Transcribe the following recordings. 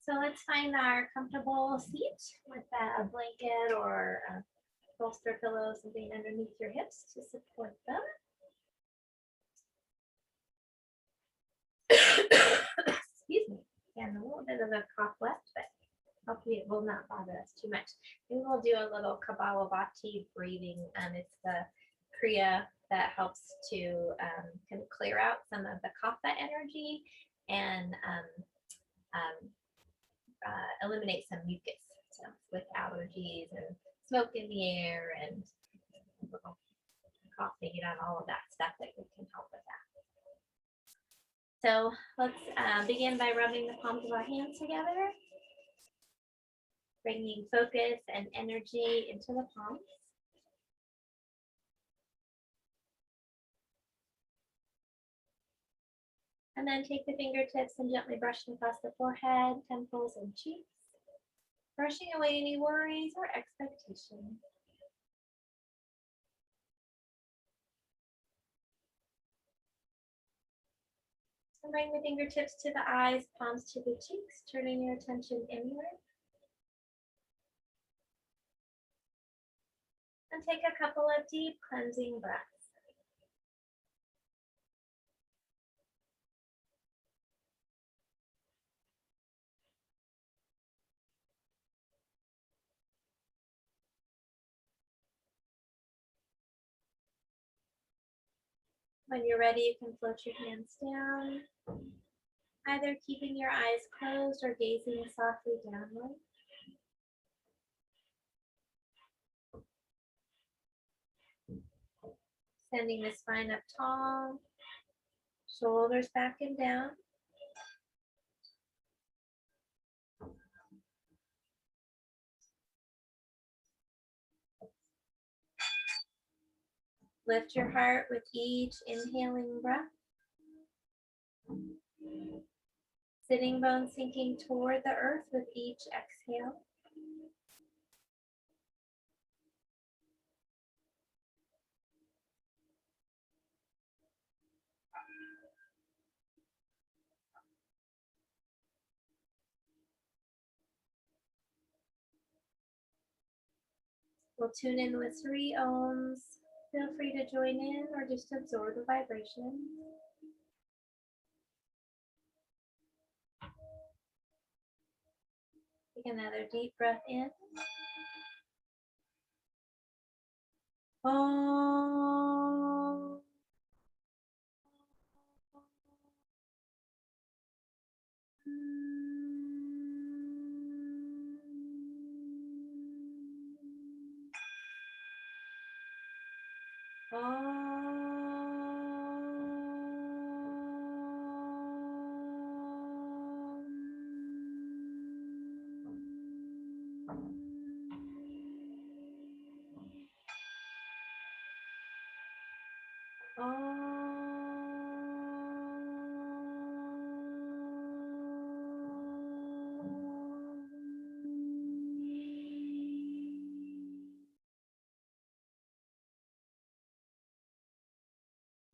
So let's find our comfortable seat with a blanket or a bolster pillow, something underneath your hips to support them. Excuse me. And a little bit of a cough left, but hopefully it will not bother us too much. Maybe we'll do a little Kapalabhati breathing. It's the Kriya that helps to kind of clear out some of the kapha energy and eliminate some mucus. So with allergies and smoke in the air and coughing and all of that stuff that can help with that. So let's begin by rubbing the palms of our hands together, bringing focus and energy into the palms. And then take the fingertips and gently brush them across the forehead, temples, and cheeks, brushing away any worries or expectations. And bring the fingertips to the eyes, palms to the cheeks, turning your attention inward. And take a couple of deep cleansing breaths. When you're ready, you can float your hands down, either keeping your eyes closed or gazing softly downward. Sending the spine up tall, shoulders back and down. Lift your heart with each inhaling breath. Sitting bones sinking toward the earth with each exhale. We'll tune in with 3 ohms. Feel free to join in or just absorb the vibration. Take another deep breath in. Om.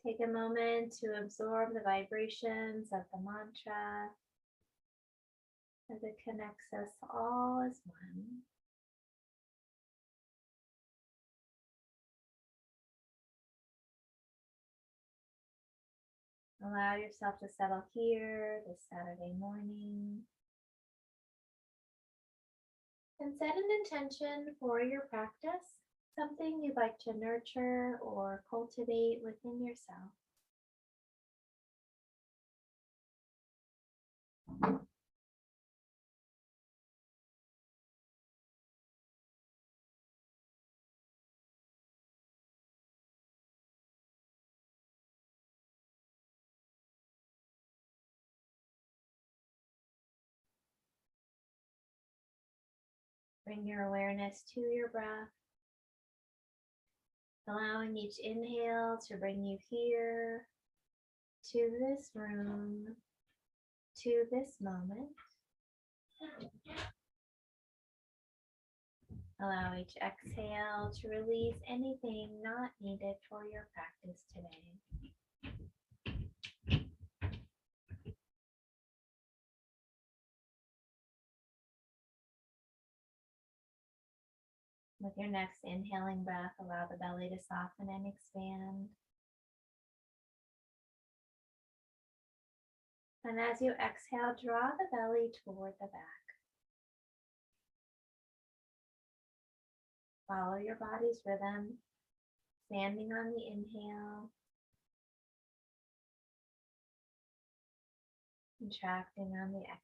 Take a moment to absorb the vibrations of the mantra as it connects us all as one. Allow yourself to settle here this Saturday morning. And set an intention for your practice, something you'd like to nurture or cultivate within yourself. Bring your awareness to your breath, allowing each inhale to bring you here, to this room, to this moment. Allow each exhale to release anything not needed for your practice today. With your next inhaling breath, allow the belly to soften and expand. And as you exhale, draw the belly toward the back. Follow your body's rhythm, expanding on the inhale, contracting on the exhale.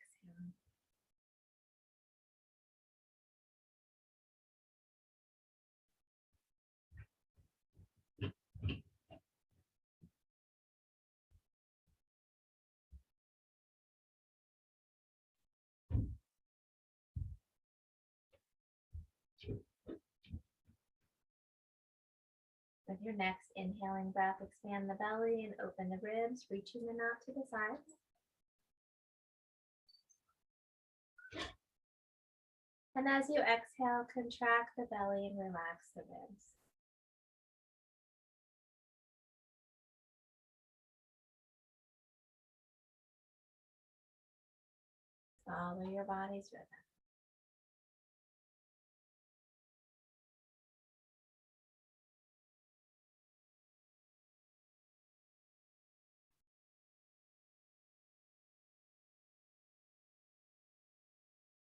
With your next inhaling breath, expand the belly and open the ribs, reaching them out to the sides. And as you exhale, contract the belly and relax the ribs. Follow your body's rhythm.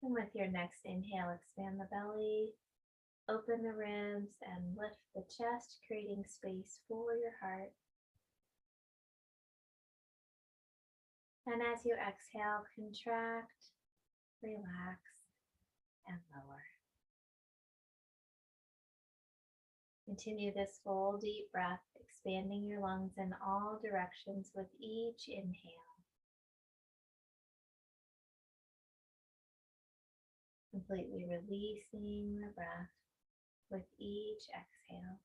And with your next inhale, expand the belly, open the ribs, and lift the chest, creating space for your heart. And as you exhale, contract, relax, and lower. Continue this full deep breath, expanding your lungs in all directions with each inhale. Completely releasing the breath with each exhale.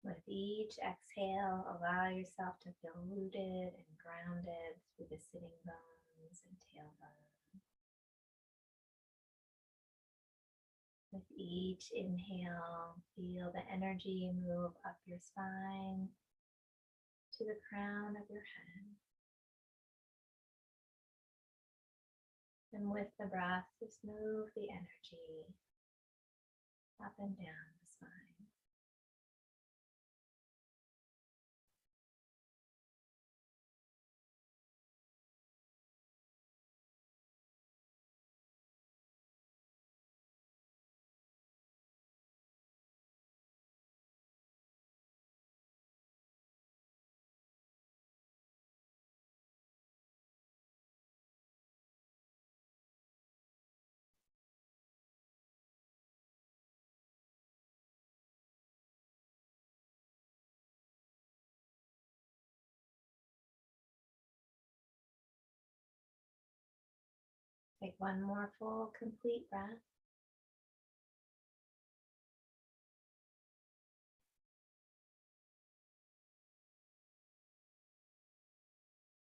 With each exhale, allow yourself to feel rooted and grounded through the sitting bones and tailbone. With each inhale, feel the energy move up your spine to the crown of your head. And with the breath, just move the energy up and down the spine. Take one more full, complete breath.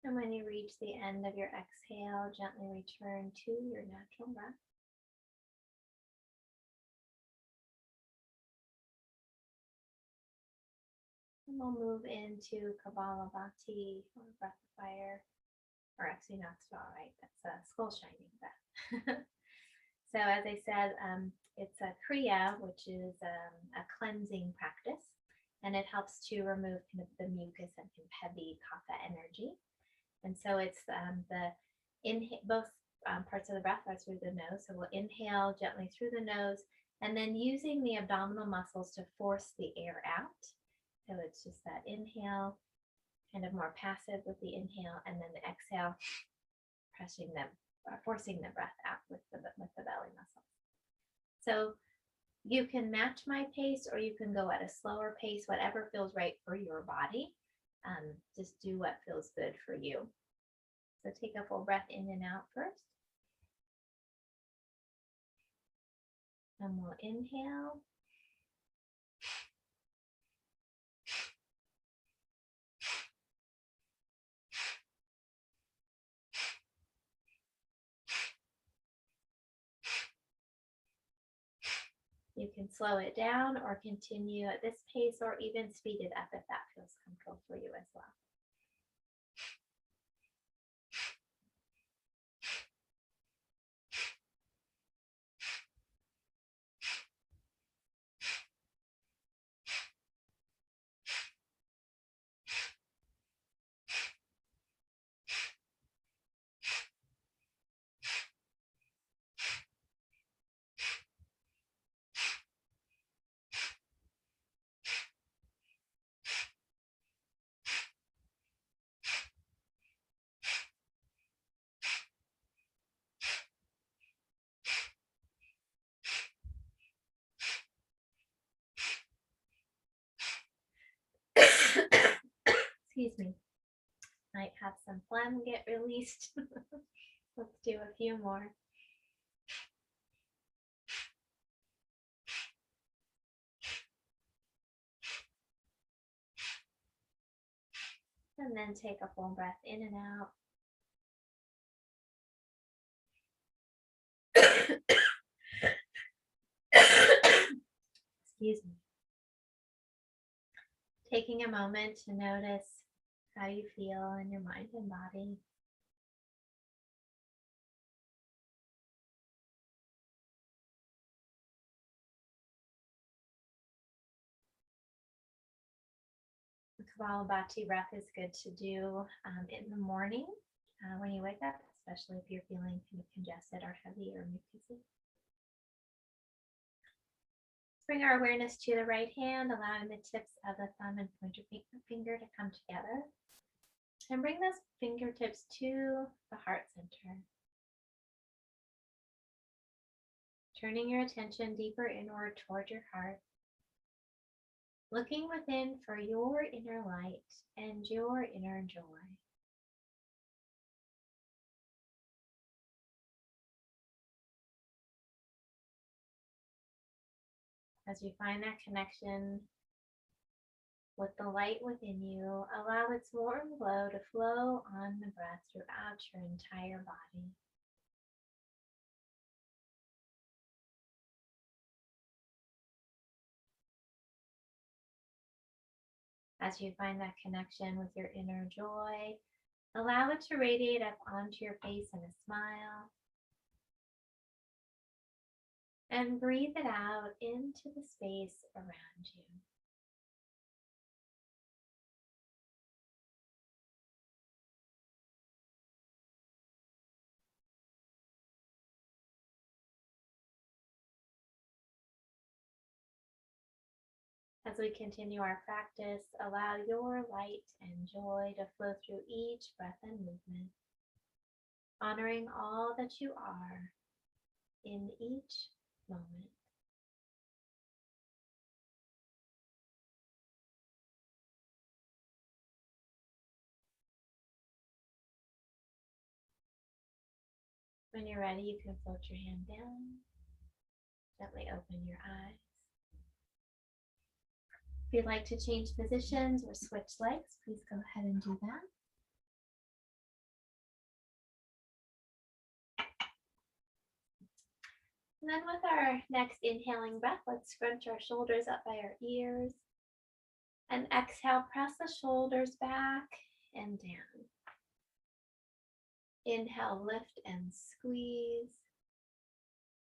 And when you reach the end of your exhale, gently return to your natural breath. And we'll move into Kapalabhati, or breath of fire, or actually not spell right, that's a skull shining breath. So as I said, it's a Kriya, which is a cleansing practice, and it helps to remove kind of the mucus and heavy kapha energy. And so it's both parts of the breath are through the nose. So we'll inhale gently through the nose, and then using the abdominal muscles to force the air out. So it's just that inhale, kind of more passive with the inhale, and then the exhale, forcing the breath out with the belly muscle. So you can match my pace or you can go at a slower pace, whatever feels right for your body. Just do what feels good for you. So take a full breath in and out first. And we'll inhale. You can slow it down or continue at this pace or even speed it up if that feels comfortable for you as well. Excuse me. Might have some phlegm get released. Let's do a few more. And then take a full breath in and out. Excuse me. Taking a moment to notice how you feel in your mind and body. The Kapalabhati breath is good to do in the morning when you wake up, especially if you're feeling kind of congested or heavy or mucusy. Bring our awareness to the right hand, allowing the tips of the thumb and pointer finger to come together. And bring those fingertips to the heart center. Turning your attention deeper inward toward your heart. Looking within for your inner light and your inner joy. As you find that connection with the light within you, allow its warm glow to flow on the breath throughout your entire body. As you find that connection with your inner joy, allow it to radiate up onto your face in a smile. And breathe it out into the space around you. As we continue our practice, allow your light and joy to flow through each breath and movement, honoring all that you are in each moment. When you're ready, you can float your hand down, gently open your eyes. If you'd like to change positions or switch legs, please go ahead and do that. And then with our next inhaling breath, let's scrunch our shoulders up by our ears. And exhale, press the shoulders back and down. Inhale, lift and squeeze.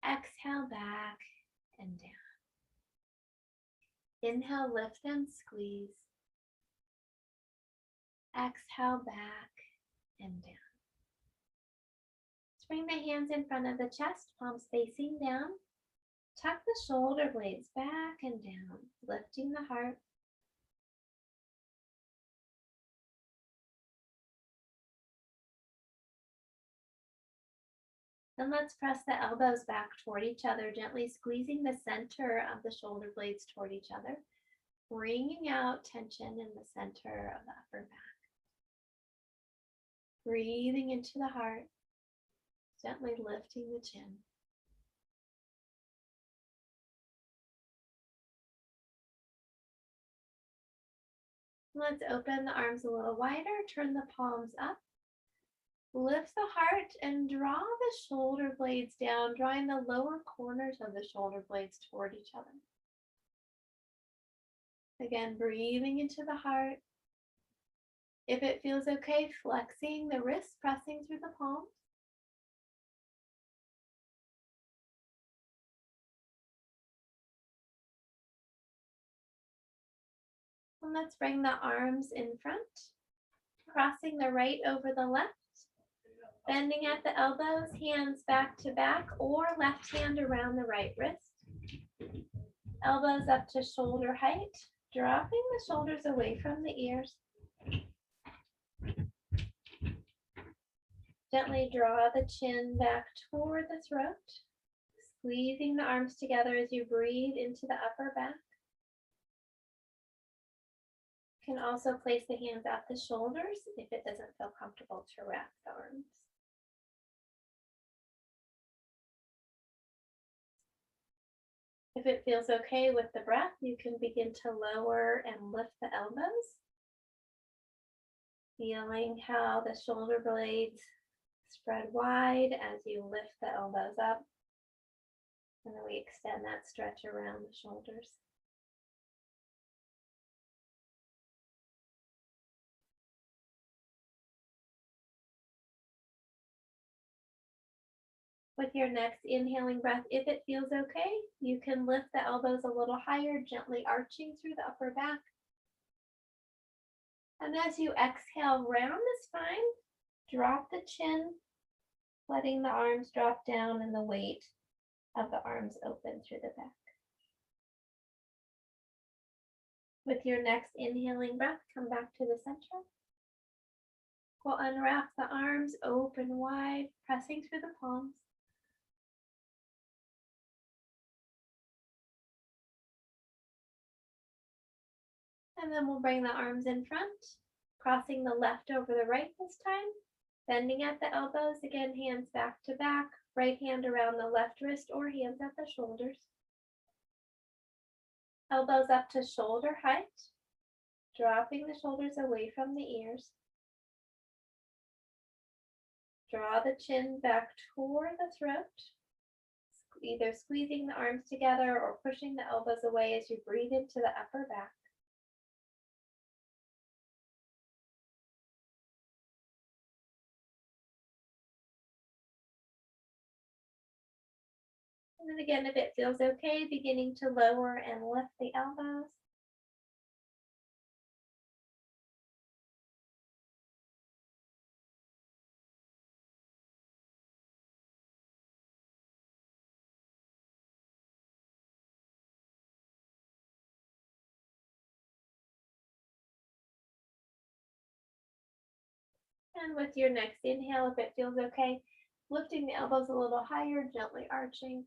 Exhale, back and down. Inhale, lift and squeeze. Exhale, back and down. Bring the hands in front of the chest, palms facing down. Tuck the shoulder blades back and down, lifting the heart. Then let's press the elbows back toward each other, gently squeezing the center of the shoulder blades toward each other, bringing out tension in the center of the upper back. Breathing into the heart, gently lifting the chin. Let's open the arms a little wider, turn the palms up. Lift the heart and draw the shoulder blades down, drawing the lower corners of the shoulder blades toward each other. Again, breathing into the heart. If it feels okay, flexing the wrists, pressing through the palms. And let's bring the arms in front, crossing the right over the left. Bending at the elbows, hands back to back, or left hand around the right wrist. Elbows up to shoulder height, dropping the shoulders away from the ears. Gently draw the chin back toward the throat, squeezing the arms together as you breathe into the upper back. You can also place the hands at the shoulders if it doesn't feel comfortable to wrap the arms. If it feels okay with the breath, you can begin to lower and lift the elbows, feeling how the shoulder blades spread wide as you lift the elbows up, and then we extend that stretch around the shoulders. With your next inhaling breath, if it feels okay, you can lift the elbows a little higher, gently arching through the upper back. And as you exhale, round the spine, drop the chin, letting the arms drop down and the weight of the arms open through the back. With your next inhaling breath, come back to the center. We'll unwrap the arms, open wide, pressing through the palms. And then we'll bring the arms in front, crossing the left over the right this time, bending at the elbows, again, hands back to back, right hand around the left wrist or hands at the shoulders. Elbows up to shoulder height, dropping the shoulders away from the ears. Draw the chin back toward the throat, either squeezing the arms together or pushing the elbows away as you breathe into the upper back. And then again, if it feels okay, beginning to lower and lift the elbows. And with your next inhale, if it feels okay, lifting the elbows a little higher, gently arching.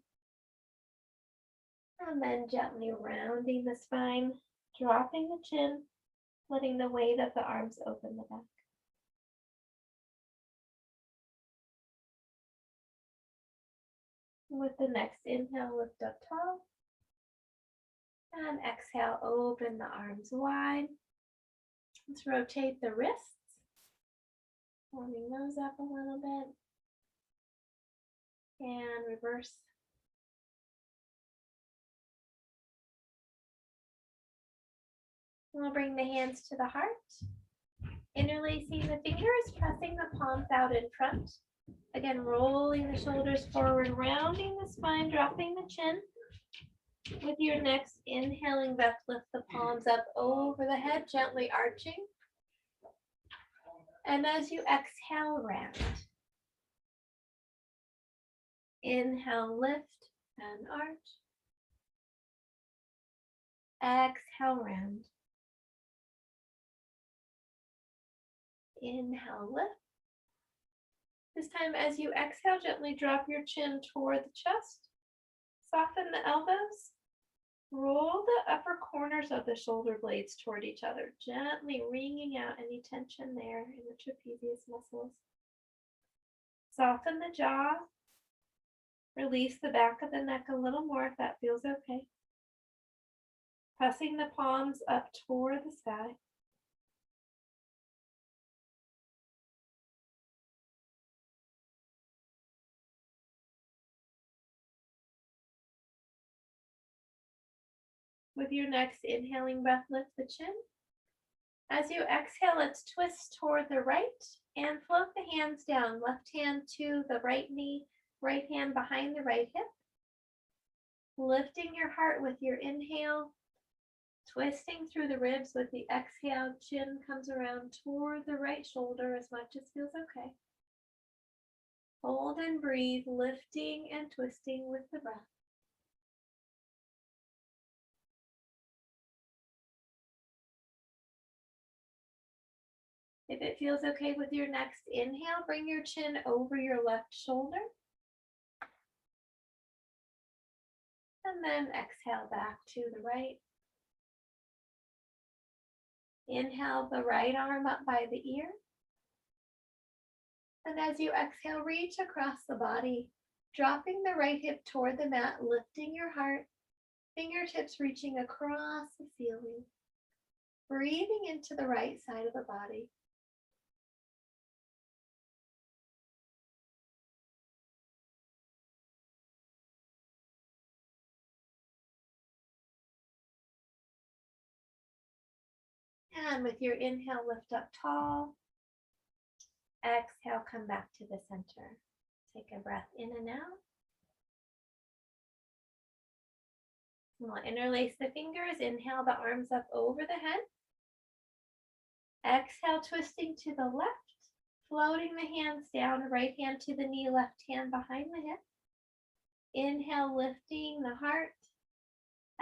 And then gently rounding the spine, dropping the chin, letting the weight of the arms open the back. With the next inhale, lift up tall. And exhale, open the arms wide. Let's rotate the wrists, warming those up a little bit. And reverse. We'll bring the hands to the heart. Interlacing the fingers, pressing the palms out in front. Again, rolling the shoulders forward, rounding the spine, dropping the chin. With your next inhaling breath, lift the palms up over the head, gently arching. And as you exhale, round. Inhale, lift and arch. Exhale, round. Inhale, lift. This time, as you exhale, gently drop your chin toward the chest. Soften the elbows. Roll the upper corners of the shoulder blades toward each other, gently wringing out any tension there in the trapezius muscles. Soften the jaw. Release the back of the neck a little more if that feels okay. Pressing the palms up toward the sky. With your next inhaling breath, lift the chin. As you exhale, let's twist toward the right and float the hands down. Left hand to the right knee, right hand behind the right hip. Lifting your heart with your inhale, twisting through the ribs with the exhale. Chin comes around toward the right shoulder as much as feels okay. Hold and breathe, lifting and twisting with the breath. If it feels okay with your next inhale, bring your chin over your left shoulder. And then exhale back to the right. Inhale the right arm up by the ear. And as you exhale, reach across the body, dropping the right hip toward the mat, lifting your heart, fingertips reaching across the ceiling. Breathing into the right side of the body. And with your inhale, lift up tall. Exhale, come back to the center. Take a breath in and out. And we'll interlace the fingers. Inhale the arms up over the head. Exhale, twisting to the left. Floating the hands down, right hand to the knee, left hand behind the hip. Inhale, lifting the heart.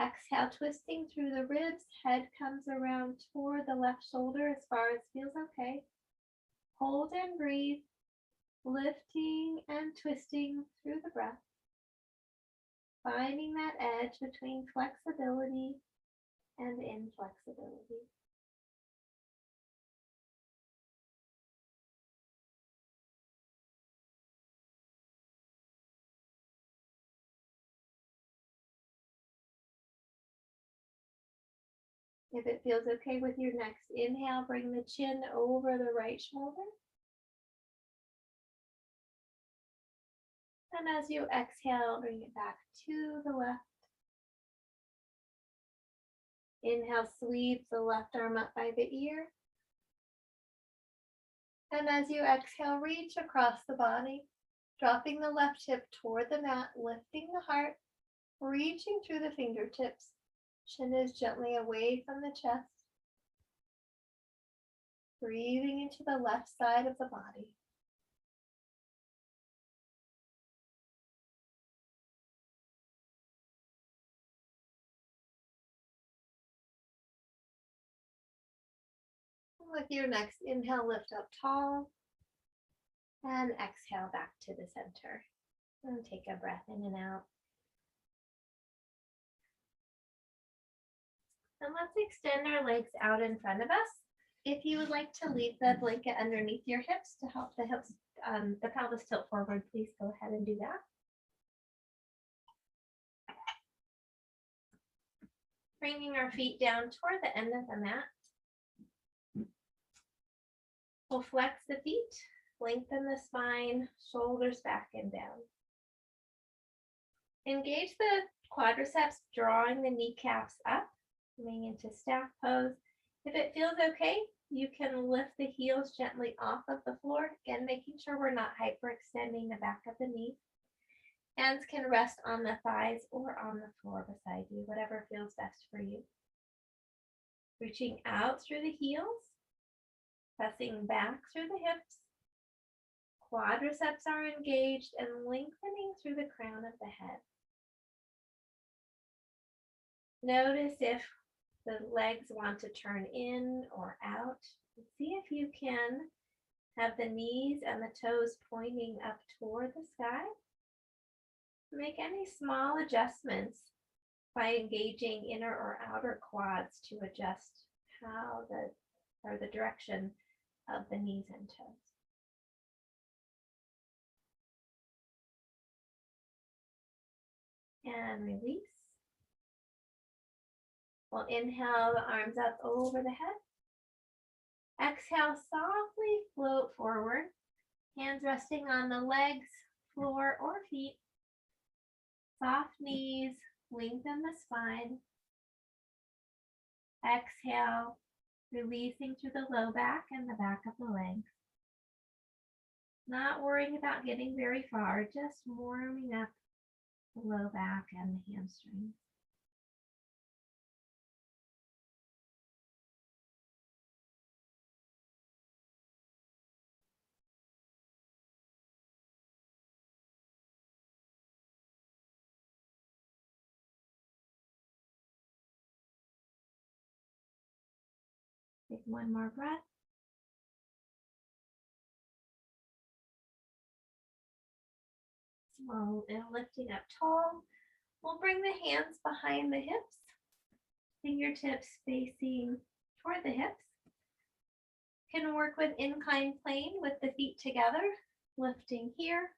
Exhale, twisting through the ribs. Head comes around toward the left shoulder as far as feels okay. Hold and breathe, lifting and twisting through the breath. Finding that edge between flexibility and inflexibility. If it feels okay with your next inhale, bring the chin over the right shoulder. And as you exhale, bring it back to the left. Inhale, sweep the left arm up by the ear. And as you exhale, reach across the body, dropping the left hip toward the mat, lifting the heart, reaching through the fingertips. Chin is gently away from the chest. Breathing into the left side of the body. With your next inhale, lift up tall. And exhale back to the center. And take a breath in and out. And let's extend our legs out in front of us. If you would like to leave the blanket underneath your hips to help the hips, the pelvis tilt forward, please go ahead and do that. Bringing our feet down toward the end of the mat. We'll flex the feet, lengthen the spine, shoulders back and down. Engage the quadriceps, drawing the kneecaps up, coming into staff pose. If it feels okay, you can lift the heels gently off of the floor, again, making sure we're not hyperextending the back of the knee. Hands can rest on the thighs or on the floor beside you, whatever feels best for you. Reaching out through the heels, pressing back through the hips. Quadriceps are engaged and lengthening through the crown of the head. Notice if the legs want to turn in or out. See if you can Have the knees and the toes pointing up toward the sky. Make any small adjustments by engaging inner or outer quads to adjust how the direction of the knees and toes. And release. We'll inhale the arms up over the head. Exhale, softly float forward. Hands resting on the legs, floor, or feet. Soft knees, lengthen the spine. Exhale, releasing through the low back and the back of the legs. Not worrying about getting very far, just warming up the low back and the hamstrings. Take one more breath. Slow and lifting up tall. We'll bring the hands behind the hips. Fingertips facing toward the hips. Can work with inclined plane with the feet together, lifting here,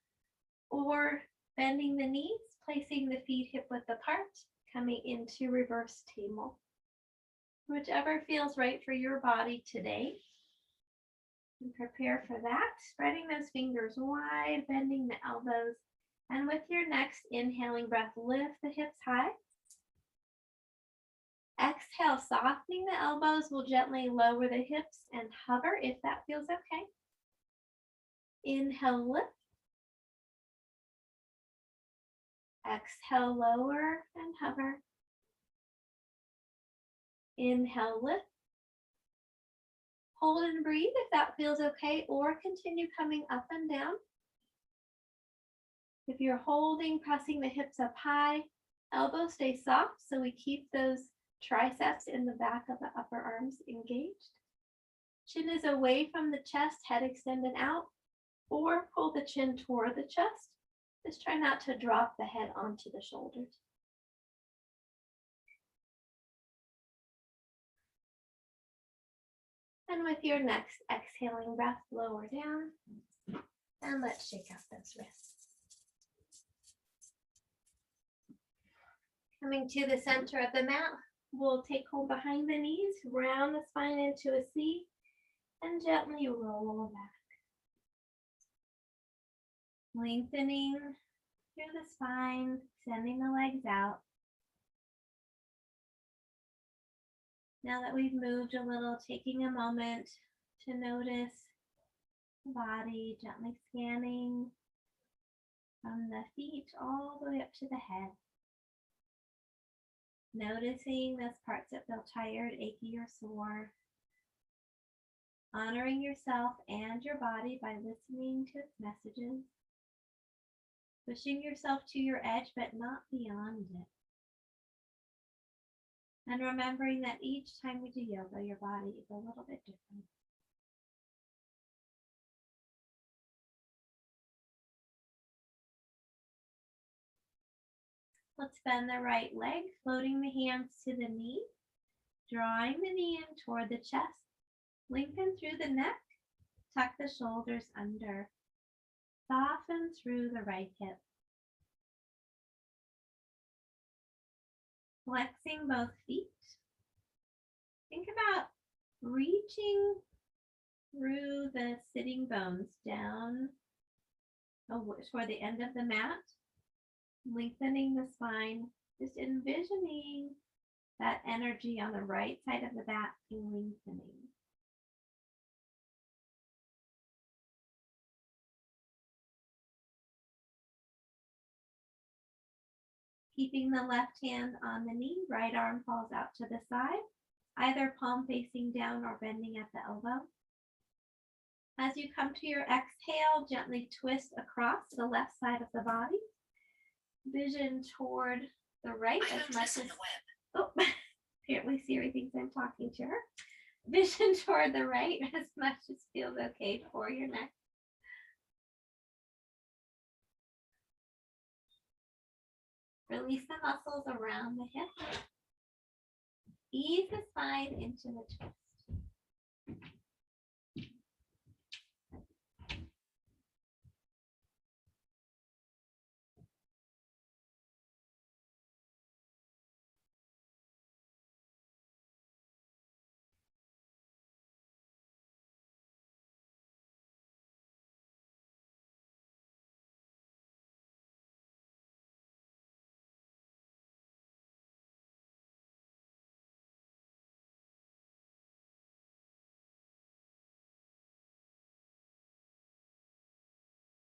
or bending the knees, placing the feet hip width apart, coming into reverse table. Whichever feels right for your body today. And prepare for that, spreading those fingers wide, bending the elbows. And with your next inhaling breath, lift the hips high. Exhale, softening the elbows. We'll gently lower the hips and hover if that feels okay. Inhale, lift. Exhale, lower and hover. Inhale, lift. Hold and breathe if that feels okay, or continue coming up and down. If you're holding, pressing the hips up high, elbows stay soft, so we keep those triceps in the back of the upper arms engaged. Chin is away from the chest, head extended out, or pull the chin toward the chest. Just try not to drop the head onto the shoulders. And with your next exhaling breath, lower down. And let's shake out those wrists. Coming to the center of the mat, we'll take hold behind the knees, round the spine into a C, and gently roll back. Lengthening through the spine, sending the legs out. Now that we've moved a little, taking a moment to notice the body, gently scanning from the feet all the way up to the head. Noticing those parts that feel tired, achy, or sore. Honoring yourself and your body by listening to its messages. Pushing yourself to your edge, but not beyond it. And remembering that each time we do yoga, your body is a little bit different. Let's bend the right leg, floating the hands to the knee, drawing the knee in toward the chest. Lengthen through the neck, tuck the shoulders under. Soften through the right hip. Flexing both feet. Think about reaching through the sitting bones down toward the end of the mat. Lengthening the spine. Just envisioning that energy on the right side of the back lengthening. Keeping the left hand on the knee, right arm falls out to the side, either palm facing down or bending at the elbow. As you come to your exhale, gently twist across the left side of the body. Vision toward the right as much as, oh, apparently Siri thinks I'm talking to her. Vision toward the right as much as feels okay for your neck. Release the muscles around the hip. Ease the spine into the twist.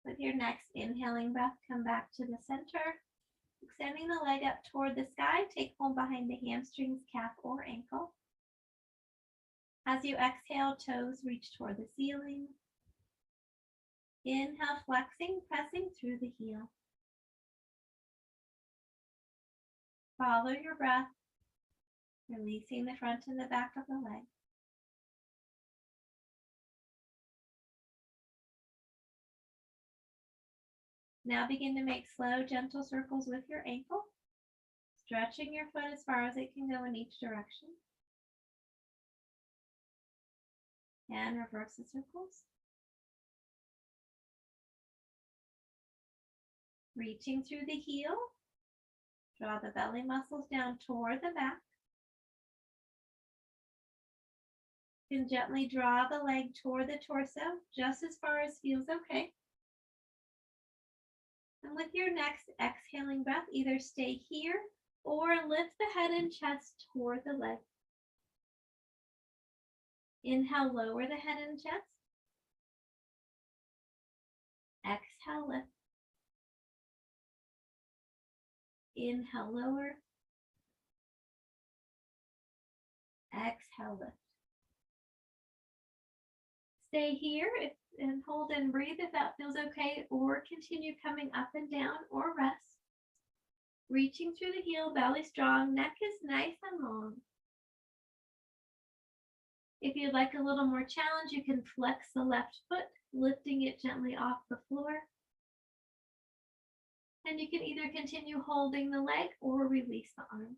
With your next inhaling breath, come back to the center. Extending the leg up toward the sky, take hold behind the hamstrings, calf, or ankle. As you exhale, toes reach toward the ceiling. Inhale, flexing, pressing through the heel. Follow your breath, releasing the front and the back of the leg. Now begin to make slow, gentle circles with your ankle, stretching your foot as far as it can go in each direction. And reverse the circles. Reaching through the heel, draw the belly muscles down toward the back. You can gently draw the leg toward the torso, just as far as feels okay. And with your next exhaling breath, either stay here or lift the head and chest toward the leg. Inhale, lower the head and chest. Exhale, lift. Inhale, lower. Exhale, lift. Stay here and hold and breathe if that feels okay, or continue coming up and down or rest. Reaching through the heel, belly strong, neck is nice and long. If you'd like a little more challenge, you can flex the left foot, lifting it gently off the floor. And you can either continue holding the leg or release the arms.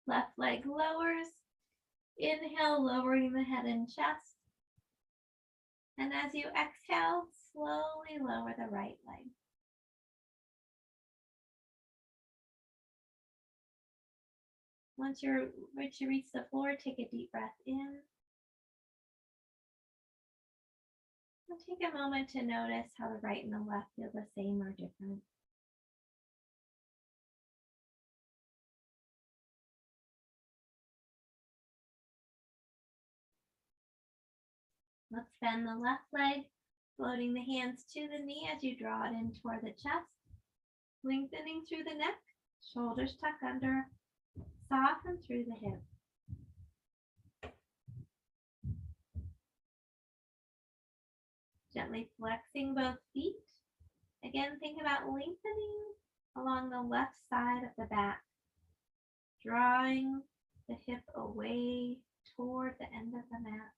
Left leg lowers. Inhale, lowering the head and chest. And as you exhale, slowly lower the right leg. Once you're ready to reach the floor, take a deep breath in. And take a moment to notice how the right and the left feel the same or different. Let's bend the left leg, floating the hands to the knee as you draw it in toward the chest, lengthening through the neck, shoulders tuck under, soften through the hip. Gently flexing both feet. Again, think about lengthening along the left side of the back, drawing the hip away toward the end of the mat.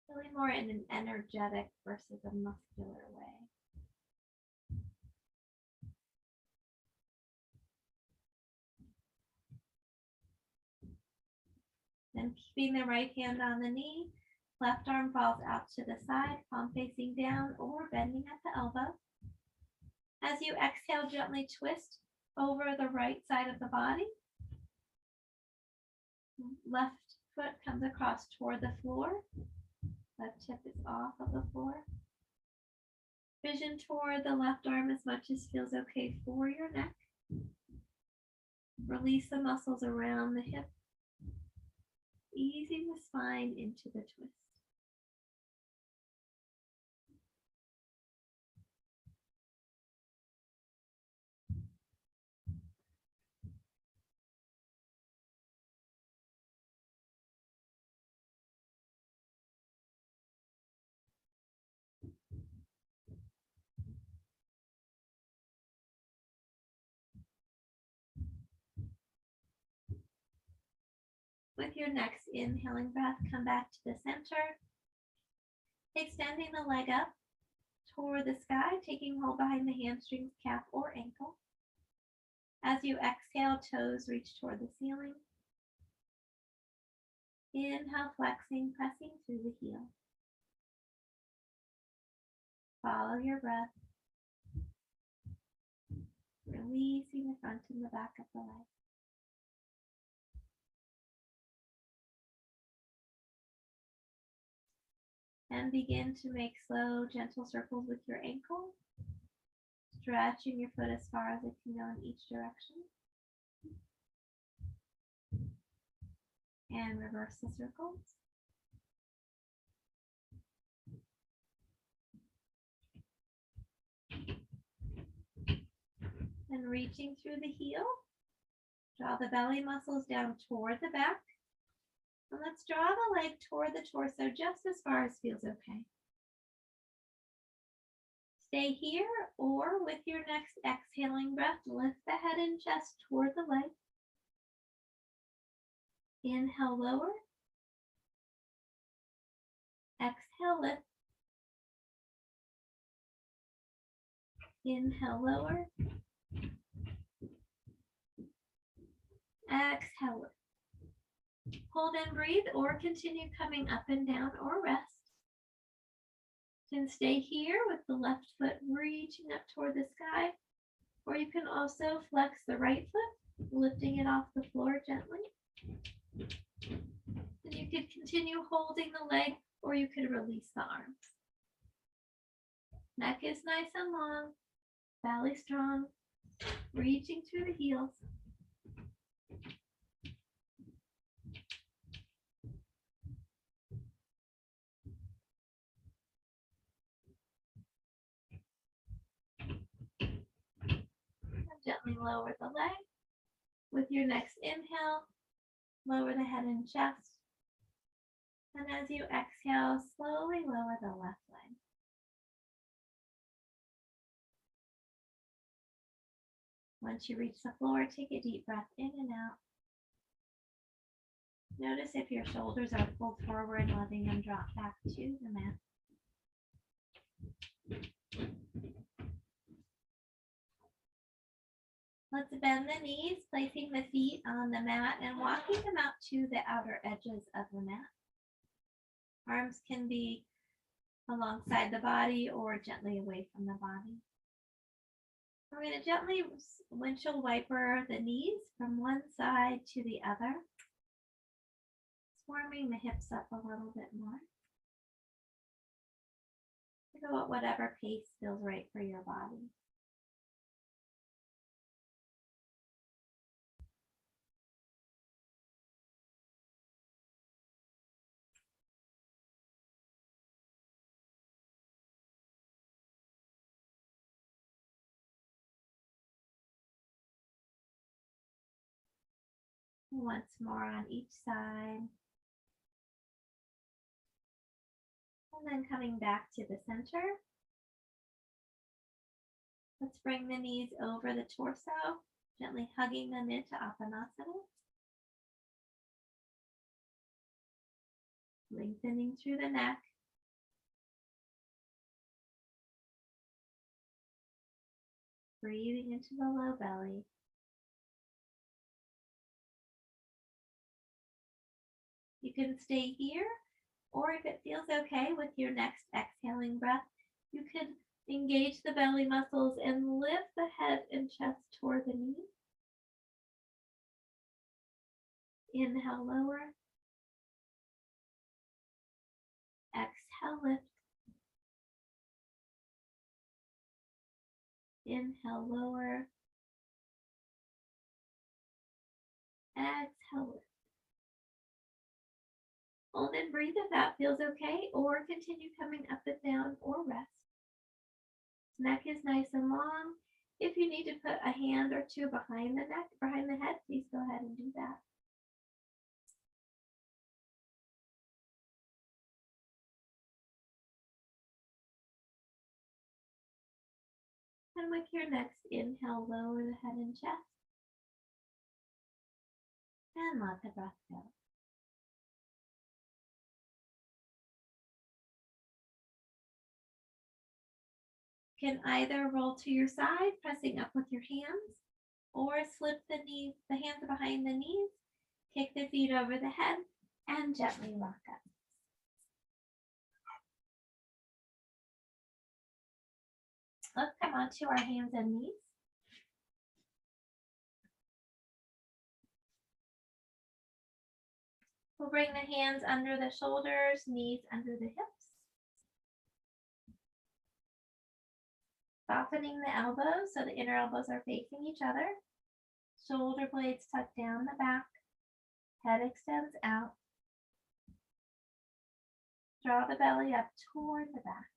Really more in an energetic versus a muscular way. Then keeping the right hand on the knee, left arm falls out to the side, palm facing down or bending at the elbow. As you exhale, gently twist over the right side of the body. Left foot comes across toward the floor. Left hip is off of the floor. Vision toward the left arm as much as feels okay for your neck. Release the muscles around the hip, easing the spine into the twist. With your next inhaling breath, come back to the center, extending the leg up toward the sky, taking hold behind the hamstrings, calf, or ankle. As you exhale, toes reach toward the ceiling. Inhale, flexing, pressing through the heel. Follow your breath, releasing the front and the back of the leg. And begin to make slow, gentle circles with your ankle, stretching your foot as far as it can go in each direction. And reverse the circles. And reaching through the heel, draw the belly muscles down toward the back. And let's draw the leg toward the torso just as far as feels okay. Stay here, or with your next exhaling breath, lift the head and chest toward the leg. Inhale, lower. Exhale, lift. Inhale, lower. Exhale, lift. Hold and breathe, or continue coming up and down, or rest. You can stay here with the left foot reaching up toward the sky, or you can also flex the right foot, lifting it off the floor gently. And you could continue holding the leg, or you could release the arms. Neck is nice and long, belly strong, reaching through the heels. Gently lower the leg. With your next inhale, lower the head and chest. And as you exhale, slowly lower the left leg. Once you reach the floor, take a deep breath in and out. Notice if your shoulders are pulled forward, letting them drop back to the mat. Let's bend the knees, placing the feet on the mat and walking them out to the outer edges of the mat. Arms can be alongside the body or gently away from the body. We're going to gently windshield wiper the knees from one side to the other, warming the hips up a little bit more. Go at whatever pace feels right for your body. Once more on each side. And then coming back to the center. Let's bring the knees over the torso, gently hugging them into Apanasana. Lengthening through the neck. Breathing into the low belly. You can stay here, or if it feels okay with your next exhaling breath, you could engage the belly muscles and lift the head and chest toward the knees. Inhale, lower. Exhale, lift. Inhale, lower. Exhale, lift. Hold and breathe if that feels okay, or continue coming up and down or rest. Neck is nice and long. If you need to put a hand or two behind the neck, behind the head, please go ahead and do that. And with your next inhale, lower the head and chest. And let the breath go. can either roll to your side, pressing up with your hands, or slip the hands behind the knees, kick the feet over the head, and gently rock up. Let's come onto our hands and knees. We'll bring the hands under the shoulders, knees under the hips. Softening the elbows so the inner elbows are facing each other. Shoulder blades tucked down the back. Head extends out. Draw the belly up toward the back.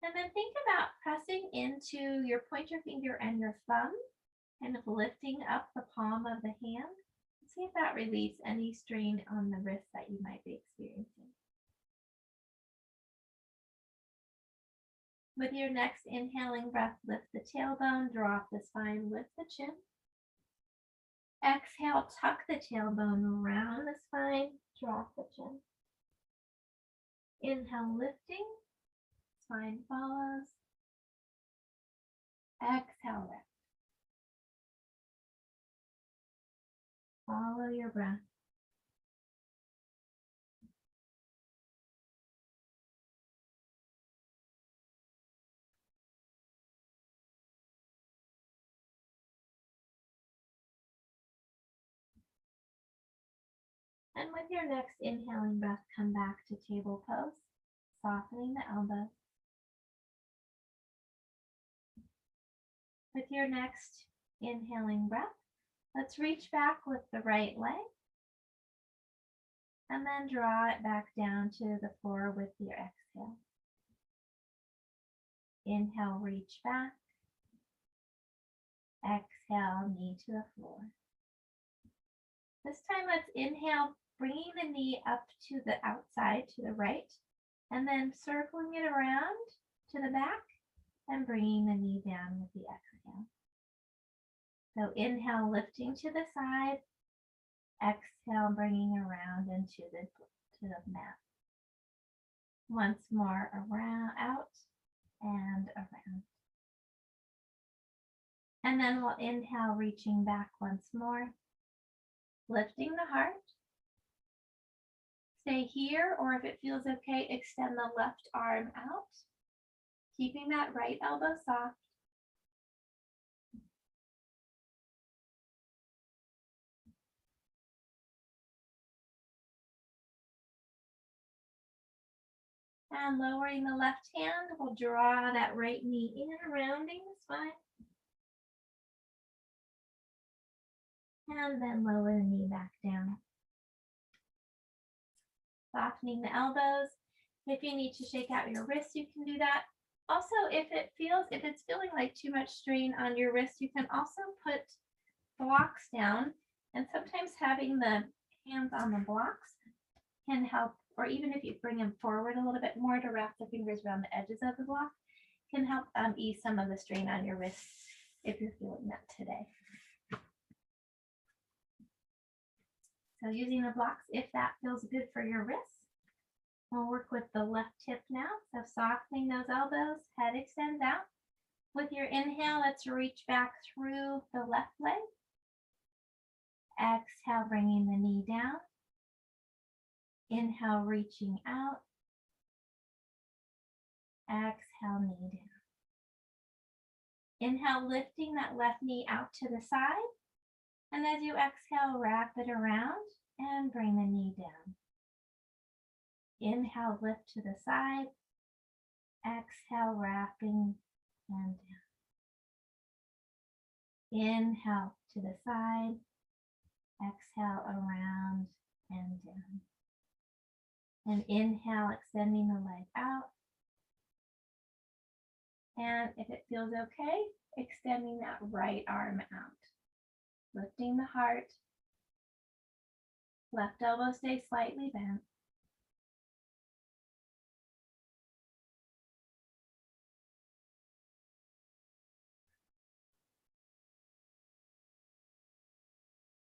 And then think about pressing into your pointer finger and your thumb, kind of lifting up the palm of the hand. See if that relieves any strain on the wrist that you might be experiencing. With your next inhaling breath, lift the tailbone, drop the spine, lift the chin. Exhale, tuck the tailbone around the spine, drop the chin. Inhale, lifting, spine follows. Exhale, lift. Follow your breath. And with your next inhaling breath, come back to table pose, softening the elbows. With your next inhaling breath, let's reach back with the right leg and then draw it back down to the floor with your exhale. Inhale, reach back. Exhale, knee to the floor. This time, let's inhale, bringing the knee up to the outside, to the right, and then circling it around to the back and bringing the knee down with the exhale. So inhale, lifting to the side. Exhale, bringing around into the mat. Once more, around, out, and around. And then we'll inhale, reaching back once more. Lifting the heart. Stay here, or if it feels okay, extend the left arm out. Keeping that right elbow soft. And lowering the left hand, we'll draw that right knee in, rounding the spine. And then lower the knee back down. Softening the elbows. If you need to shake out your wrists, you can do that. Also, if it's feeling like too much strain on your wrist, you can also put blocks down. And sometimes having the hands on the blocks can help, or even if you bring them forward a little bit more to wrap the fingers around the edges of the block, can help ease some of the strain on your wrists if you're feeling that today. So using the blocks, if that feels good for your wrists. We'll work with the left hip now. So softening those elbows, head extends out. With your inhale, let's reach back through the left leg. Exhale, bringing the knee down. Inhale, reaching out. Exhale, knee down. Inhale, lifting that left knee out to the side. And as you exhale, wrap it around and bring the knee down. Inhale, lift to the side. Exhale, wrapping and down. Inhale to the side. Exhale, around and down. And inhale, extending the leg out. And if it feels okay, extending that right arm out. Lifting the heart. Left elbow stays slightly bent.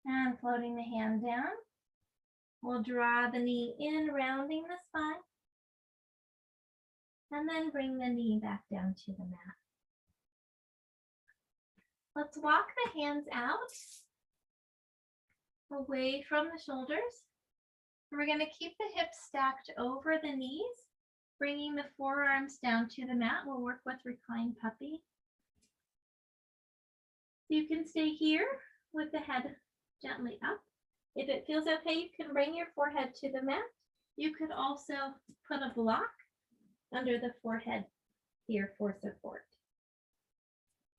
And floating the hand down. We'll draw the knee in, rounding the spine. And then bring the knee back down to the mat. Let's walk the hands out away from the shoulders. We're going to keep the hips stacked over the knees, bringing the forearms down to the mat. We'll work with reclined puppy. You can stay here with the head gently up. If it feels okay, you can bring your forehead to the mat. You could also put a block under the forehead here for support.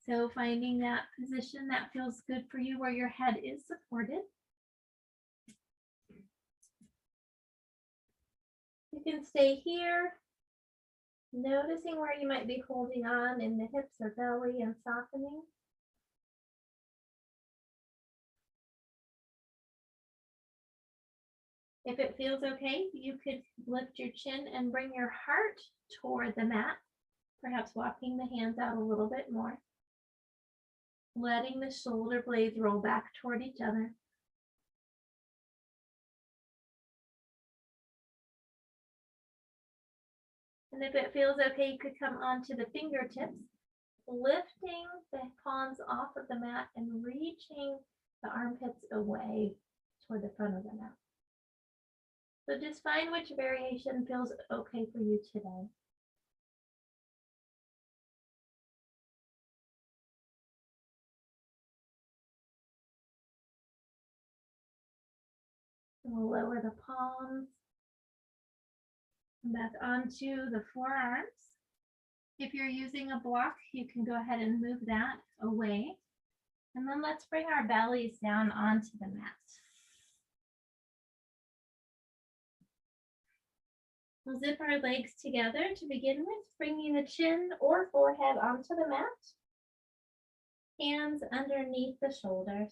So finding that position that feels good for you where your head is supported. You can stay here, noticing where you might be holding on in the hips or belly and softening. If it feels okay, you could lift your chin and bring your heart toward the mat, perhaps walking the hands out a little bit more. Letting the shoulder blades roll back toward each other. And if it feels okay, you could come onto the fingertips, lifting the palms off of the mat and reaching the armpits away toward the front of the mat. So just find which variation feels okay for you today. And we'll lower the palms back onto the forearms. If you're using a block, you can go ahead and move that away. And then let's bring our bellies down onto the mat. We'll zip our legs together to begin with, bringing the chin or forehead onto the mat. Hands underneath the shoulders.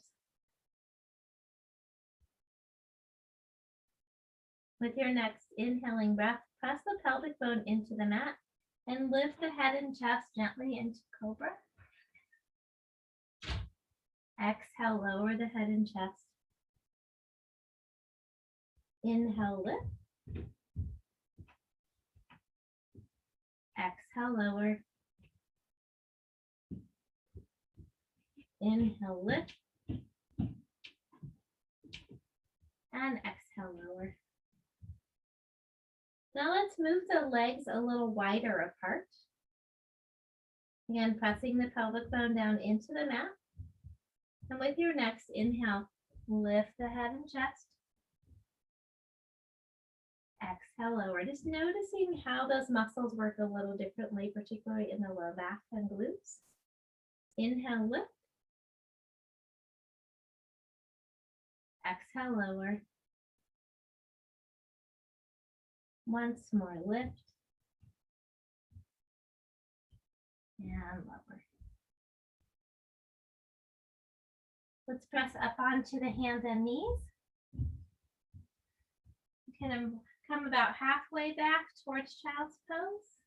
With your next inhaling breath, press the pelvic bone into the mat and lift the head and chest gently into cobra. Exhale, lower the head and chest. Inhale, lift. Exhale, lower. Inhale, lift. And exhale, lower. Now let's move the legs a little wider apart. Again, pressing the pelvic bone down into the mat. And with your next inhale, lift the head and chest. Exhale, lower. Just noticing how those muscles work a little differently, particularly in the low back and glutes. Inhale, lift. Exhale, lower. Once more, lift. And lower. Let's press up onto the hands and knees. You can come about halfway back towards child's pose.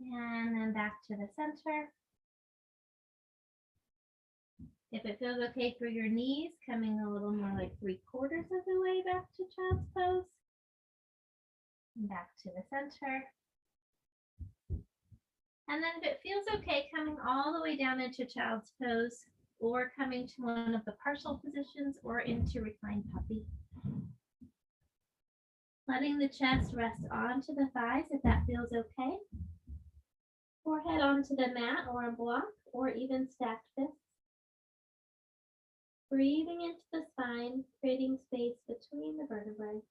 And then back to the center. If it feels okay for your knees, coming a little more like 3/4 of the way back to child's pose. And back to the center. And then if it feels okay, coming all the way down into child's pose, or coming to one of the partial positions or into reclined puppy. Letting the chest rest onto the thighs if that feels okay. Forehead onto the mat or a block or even stacked fists. Breathing into the spine, creating space between the vertebrae.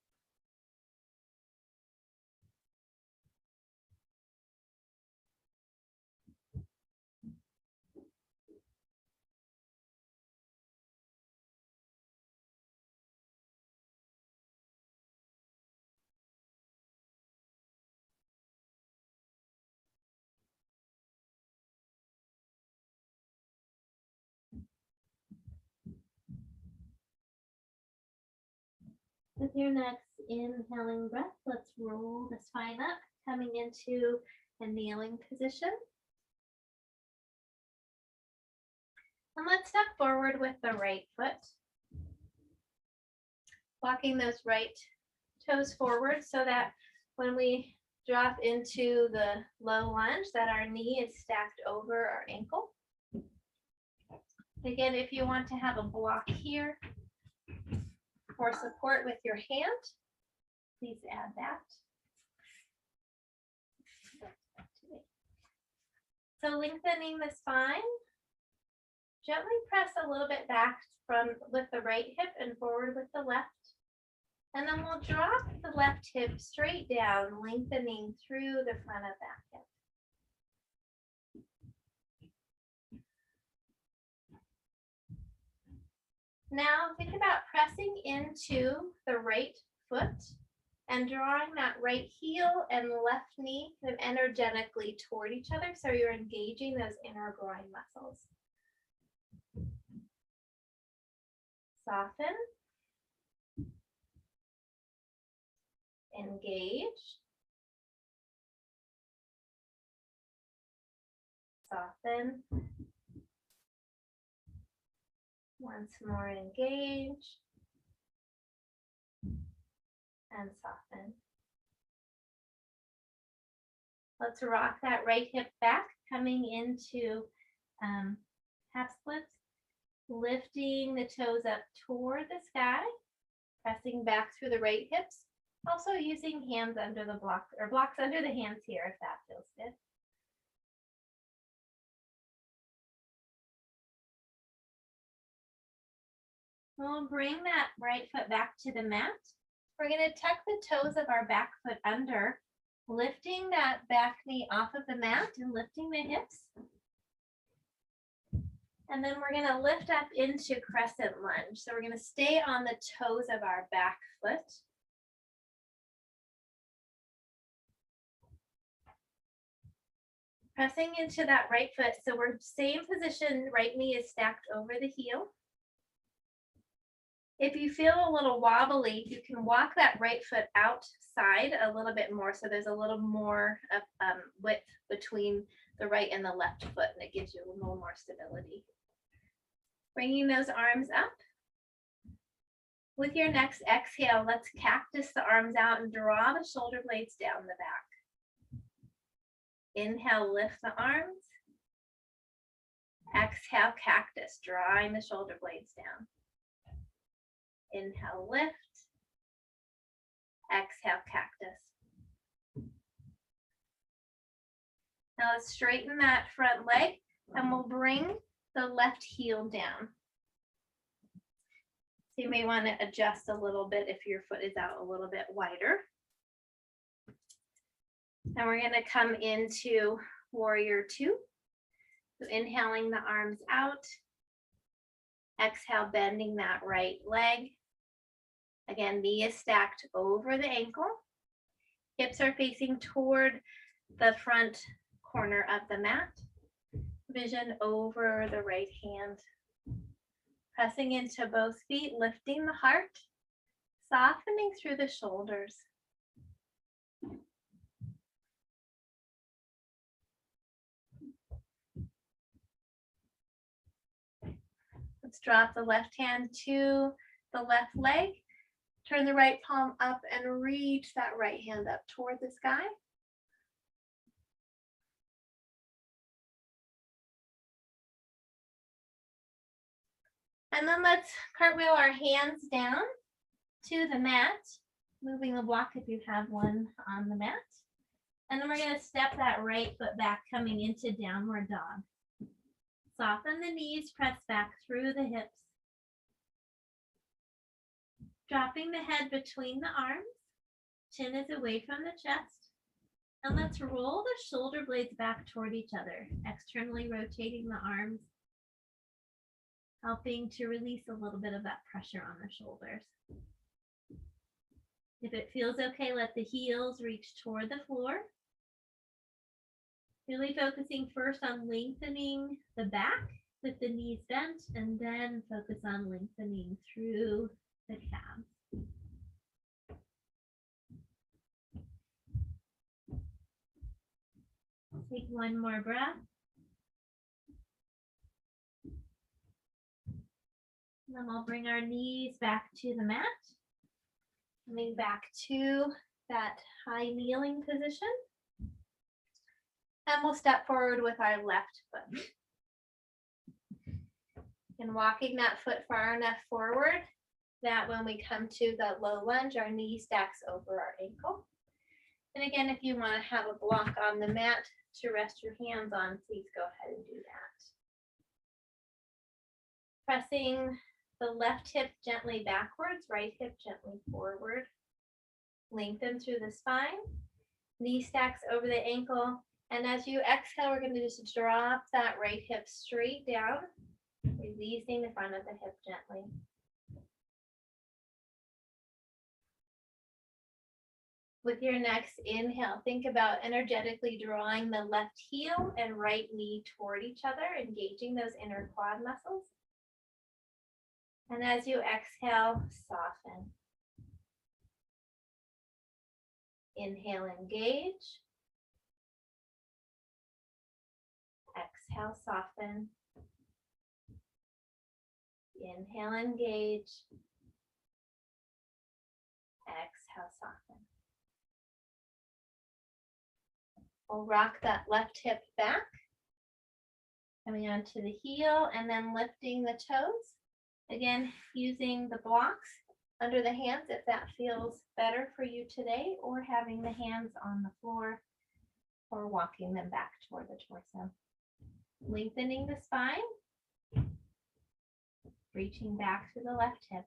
With your next inhaling breath, let's roll the spine up, coming into a kneeling position. And let's step forward with the right foot. Walking those right toes forward so that when we drop into the low lunge that our knee is stacked over our ankle. Again, if you want to have a block here for support with your hand, please add that. So lengthening the spine, gently press a little bit back from with the right hip and forward with the left. And then we'll drop the left hip straight down, lengthening through the front of that hip. Now think about pressing into the right foot and drawing that right heel and left knee kind of energetically toward each other, so you're engaging those inner groin muscles. Soften. Engage. Soften. Once more, engage. And soften. Let's rock that right hip back, coming into half splits, lifting the toes up toward the sky, pressing back through the right hips, also using hands under the block or blocks under the hands here if that feels good. We'll bring that right foot back to the mat. We're going to tuck the toes of our back foot under, lifting that back knee off of the mat and lifting the hips. And then we're going to lift up into crescent lunge. So we're going to stay on the toes of our back foot. Pressing into that right foot. So we're same position, right knee is stacked over the heel. If you feel a little wobbly, you can walk that right foot outside a little bit more, so there's a little more of width between the right and the left foot, and it gives you a little more stability. Bringing those arms up. With your next exhale, let's cactus the arms out and draw the shoulder blades down the back. Inhale, lift the arms. Exhale, cactus, drawing the shoulder blades down. Inhale, lift. Exhale, cactus. Now let's straighten that front leg and we'll bring the left heel down. So you may want to adjust a little bit if your foot is out a little bit wider. And we're going to come into warrior two. So inhaling the arms out. Exhale, bending that right leg. Again, knee is stacked over the ankle. Hips are facing toward the front corner of the mat. Vision over the right hand. Pressing into both feet, lifting the heart, softening through the shoulders. Let's drop the left hand to the left leg. Turn the right palm up and reach that right hand up toward the sky. And then let's cartwheel our hands down to the mat, moving the block if you have one on the mat. And then we're going to step that right foot back, coming into downward dog. Soften the knees, press back through the hips. Dropping the head between the arms, chin is away from the chest. And let's roll the shoulder blades back toward each other, externally rotating the arms, helping to release a little bit of that pressure on the shoulders. If it feels okay, let the heels reach toward the floor. Really focusing first on lengthening the back with the knees bent, and then focus on lengthening through the calves. Take one more breath. Then we'll bring our knees back to the mat. Coming back to that high kneeling position. And we'll step forward with our left foot. And walking that foot far enough forward that when we come to the low lunge, our knee stacks over our ankle. And again, if you want to have a block on the mat to rest your hands on, please go ahead and do that. Pressing the left hip gently backwards, right hip gently forward. Lengthen through the spine, knee stacks over the ankle. And as you exhale, we're going to just drop that right hip straight down, releasing the front of the hip gently. With your next inhale, think about energetically drawing the left heel and right knee toward each other, engaging those inner quad muscles. And as you exhale, soften. Inhale, engage. Exhale, soften. Inhale, engage. Exhale, soften. We'll rock that left hip back, coming onto the heel and then lifting the toes. Again, using the blocks under the hands if that feels better for you today, or having the hands on the floor or walking them back toward the torso. Lengthening the spine, reaching back to the left hip.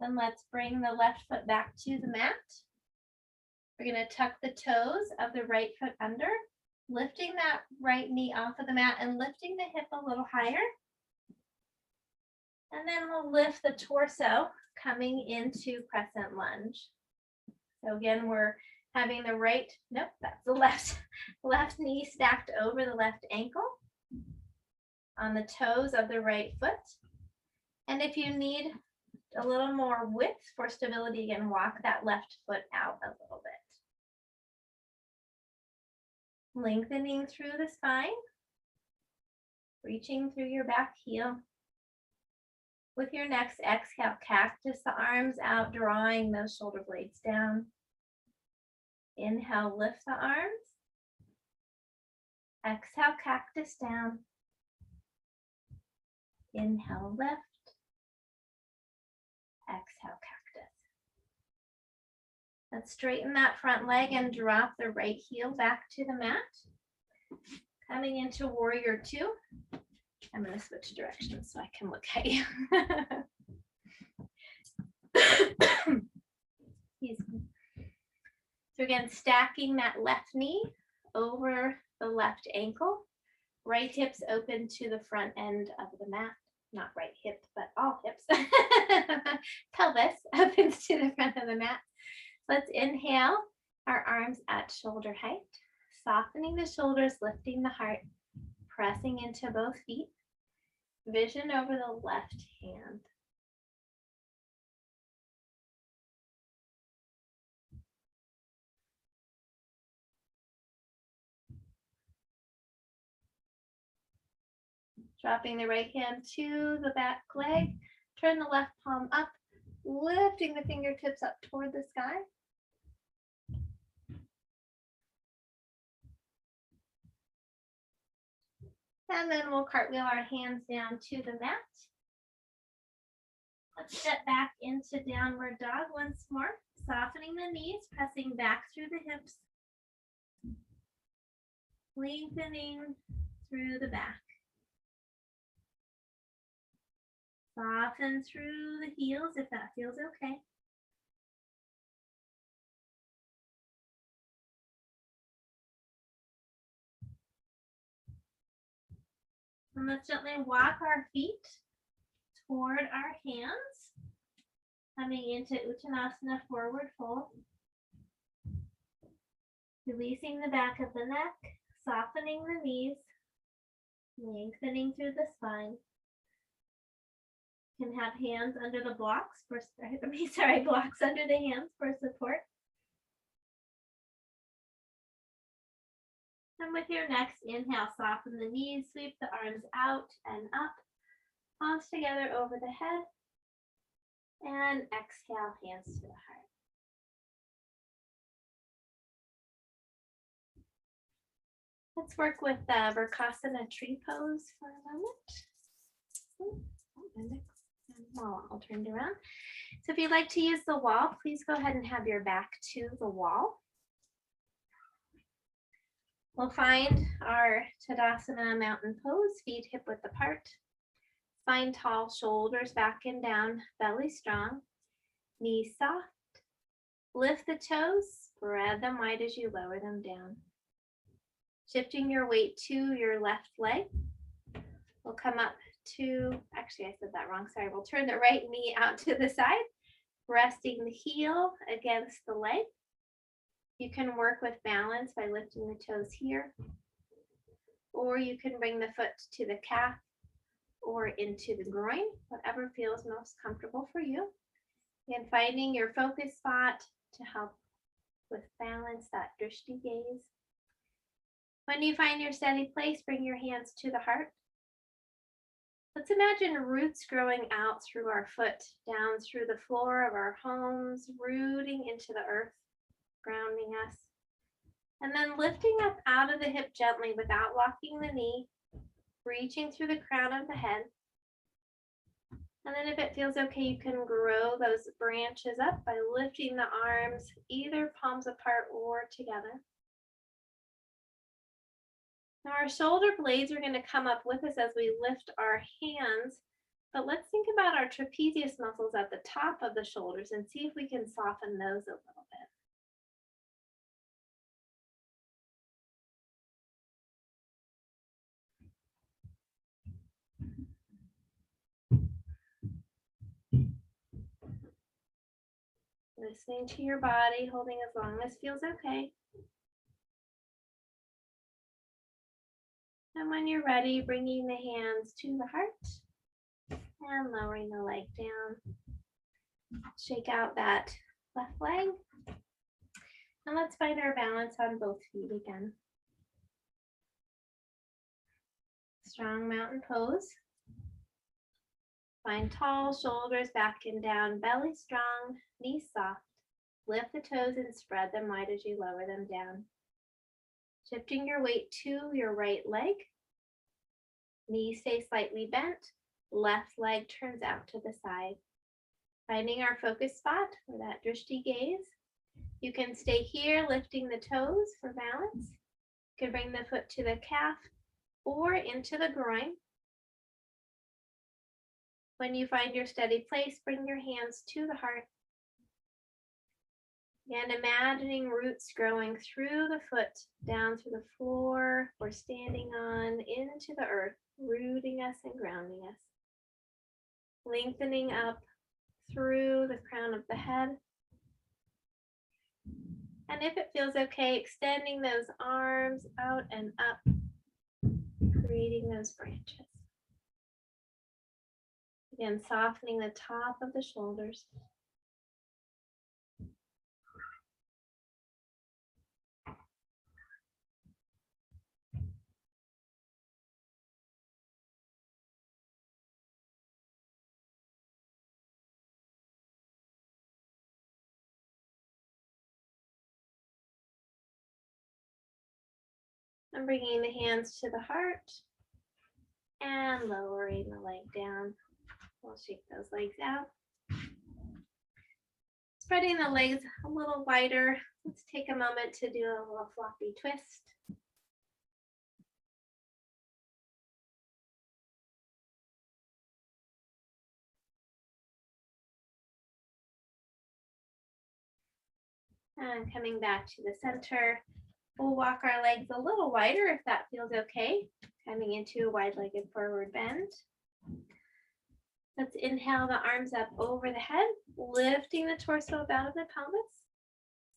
Then let's bring the left foot back to the mat. We're going to tuck the toes of the right foot under, lifting that right knee off of the mat and lifting the hip a little higher. And then we'll lift the torso coming into crescent lunge. So again, we're having the right, nope, that's the left knee stacked over the left ankle on the toes of the right foot. And if you need a little more width for stability, again, walk that left foot out a little bit. Lengthening through the spine, reaching through your back heel. With your next exhale, cactus the arms out, drawing those shoulder blades down. Inhale, lift the arms. Exhale, cactus down. Inhale, lift. Exhale, cactus. Let's straighten that front leg and drop the right heel back to the mat. Coming into warrior two. I'm going to switch directions so I can look at you. Excuse me. So again, stacking that left knee over the left ankle. Right hips open to the front end of the mat. Not right hip, but all hips. Pelvis opens to the front of the mat. Let's inhale, our arms at shoulder height, softening the shoulders, lifting the heart, pressing into both feet. Vision over the left hand. Dropping the right hand to the back leg. Turn the left palm up, lifting the fingertips up toward the sky. And then we'll cartwheel our hands down to the mat. Let's step back into downward dog once more, softening the knees, pressing back through the hips, lengthening through the back. Soften through the heels if that feels okay. And let's gently walk our feet toward our hands, coming into Uttanasana, forward fold. Releasing the back of the neck, softening the knees, lengthening through the spine. You can have hands under the blocks for, blocks under the hands for support. And with your next inhale, soften the knees, sweep the arms out and up. Palms together over the head. And exhale, hands to the heart. Let's work with the Vrksasana tree pose for a moment. Well, I'll turn it around. So if you'd like to use the wall, please go ahead and have your back to the wall. We'll find our Tadasana mountain pose, feet hip width apart. Spine tall, shoulders back and down, belly strong, knees soft. Lift the toes, spread them wide as you lower them down. Shifting your weight to your left leg. We'll come up to, actually I said that wrong, sorry. We'll turn the right knee out to the side, resting the heel against the leg. You can work with balance by lifting the toes here, or you can bring the foot to the calf or into the groin, whatever feels most comfortable for you. And finding your focus spot to help with balance, that drishti gaze. When you find your steady place, bring your hands to the heart. Let's imagine roots growing out through our foot, down through the floor of our homes, rooting into the earth, grounding us. And then lifting up out of the hip gently without locking the knee, reaching through the crown of the head. And then if it feels okay, you can grow those branches up by lifting the arms, either palms apart or together. Now our shoulder blades are going to come up with us as we lift our hands, but let's think about our trapezius muscles at the top of the shoulders and see if we can soften those a little bit. Listening to your body, holding as long as feels okay. And when you're ready, bringing the hands to the heart and lowering the leg down. Shake out that left leg. And let's find our balance on both feet again. Strong mountain pose. Find tall shoulders back and down, belly strong, knees soft. Lift the toes and spread them wide as you lower them down. Shifting your weight to your right leg. Knees stay slightly bent. Left leg turns out to the side. Finding our focus spot for that drishti gaze. You can stay here lifting the toes for balance. You can bring the foot to the calf or into the groin. When you find your steady place, bring your hands to the heart. And imagining roots growing through the foot, down through the floor we're standing on, into the earth, rooting us and grounding us. Lengthening up through the crown of the head. And if it feels okay, extending those arms out and up, creating those branches. Again, softening the top of the shoulders. And bringing the hands to the heart and lowering the leg down. We'll shake those legs out. Spreading the legs a little wider. Let's take a moment to do a little floppy twist. And coming back to the center, we'll walk our legs a little wider if that feels okay. Coming into a wide-legged forward bend. Let's inhale the arms up over the head, lifting the torso up out of the pelvis.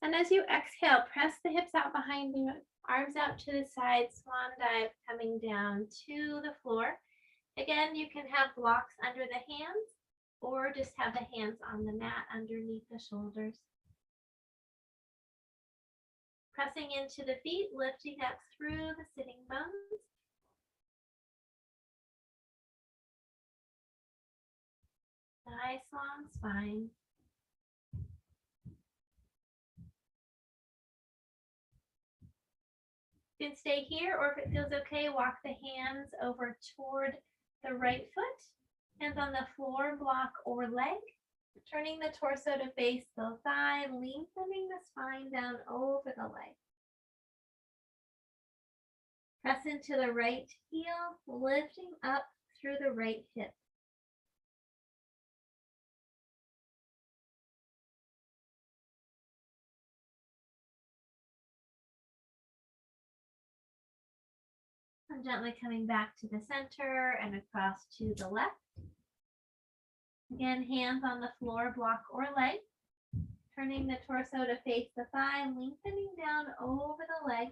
And as you exhale, press the hips out behind you, arms out to the side, swan dive, coming down to the floor. Again, you can have blocks under the hands or just have the hands on the mat underneath the shoulders. Pressing into the feet, lifting up through the sitting bones. nice long spine. You can stay here, or if it feels okay, walk the hands over toward the right foot, hands on the floor, block or leg, turning the torso to face the thigh, lengthening the spine down over the leg. Press into the right heel, lifting up through the right hip. And gently coming back to the center and across to the left. Again, hands on the floor, block or leg. Turning the torso to face the thigh, lengthening down over the leg.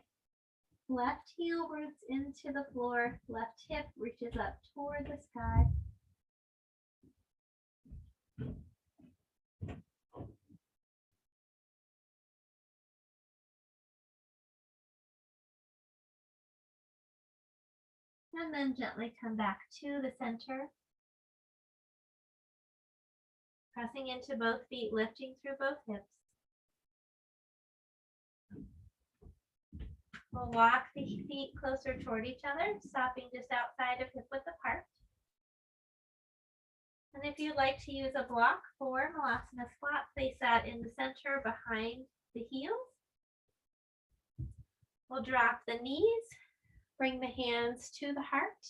Left heel roots into the floor, left hip reaches up toward the sky. And then gently come back to the center. Pressing into both feet, lifting through both hips. We'll walk the feet closer toward each other, stopping just outside of hip width apart. And if you'd like to use a block for Malasana squat, place that in the center behind the heels. We'll drop the knees, bring the hands to the heart.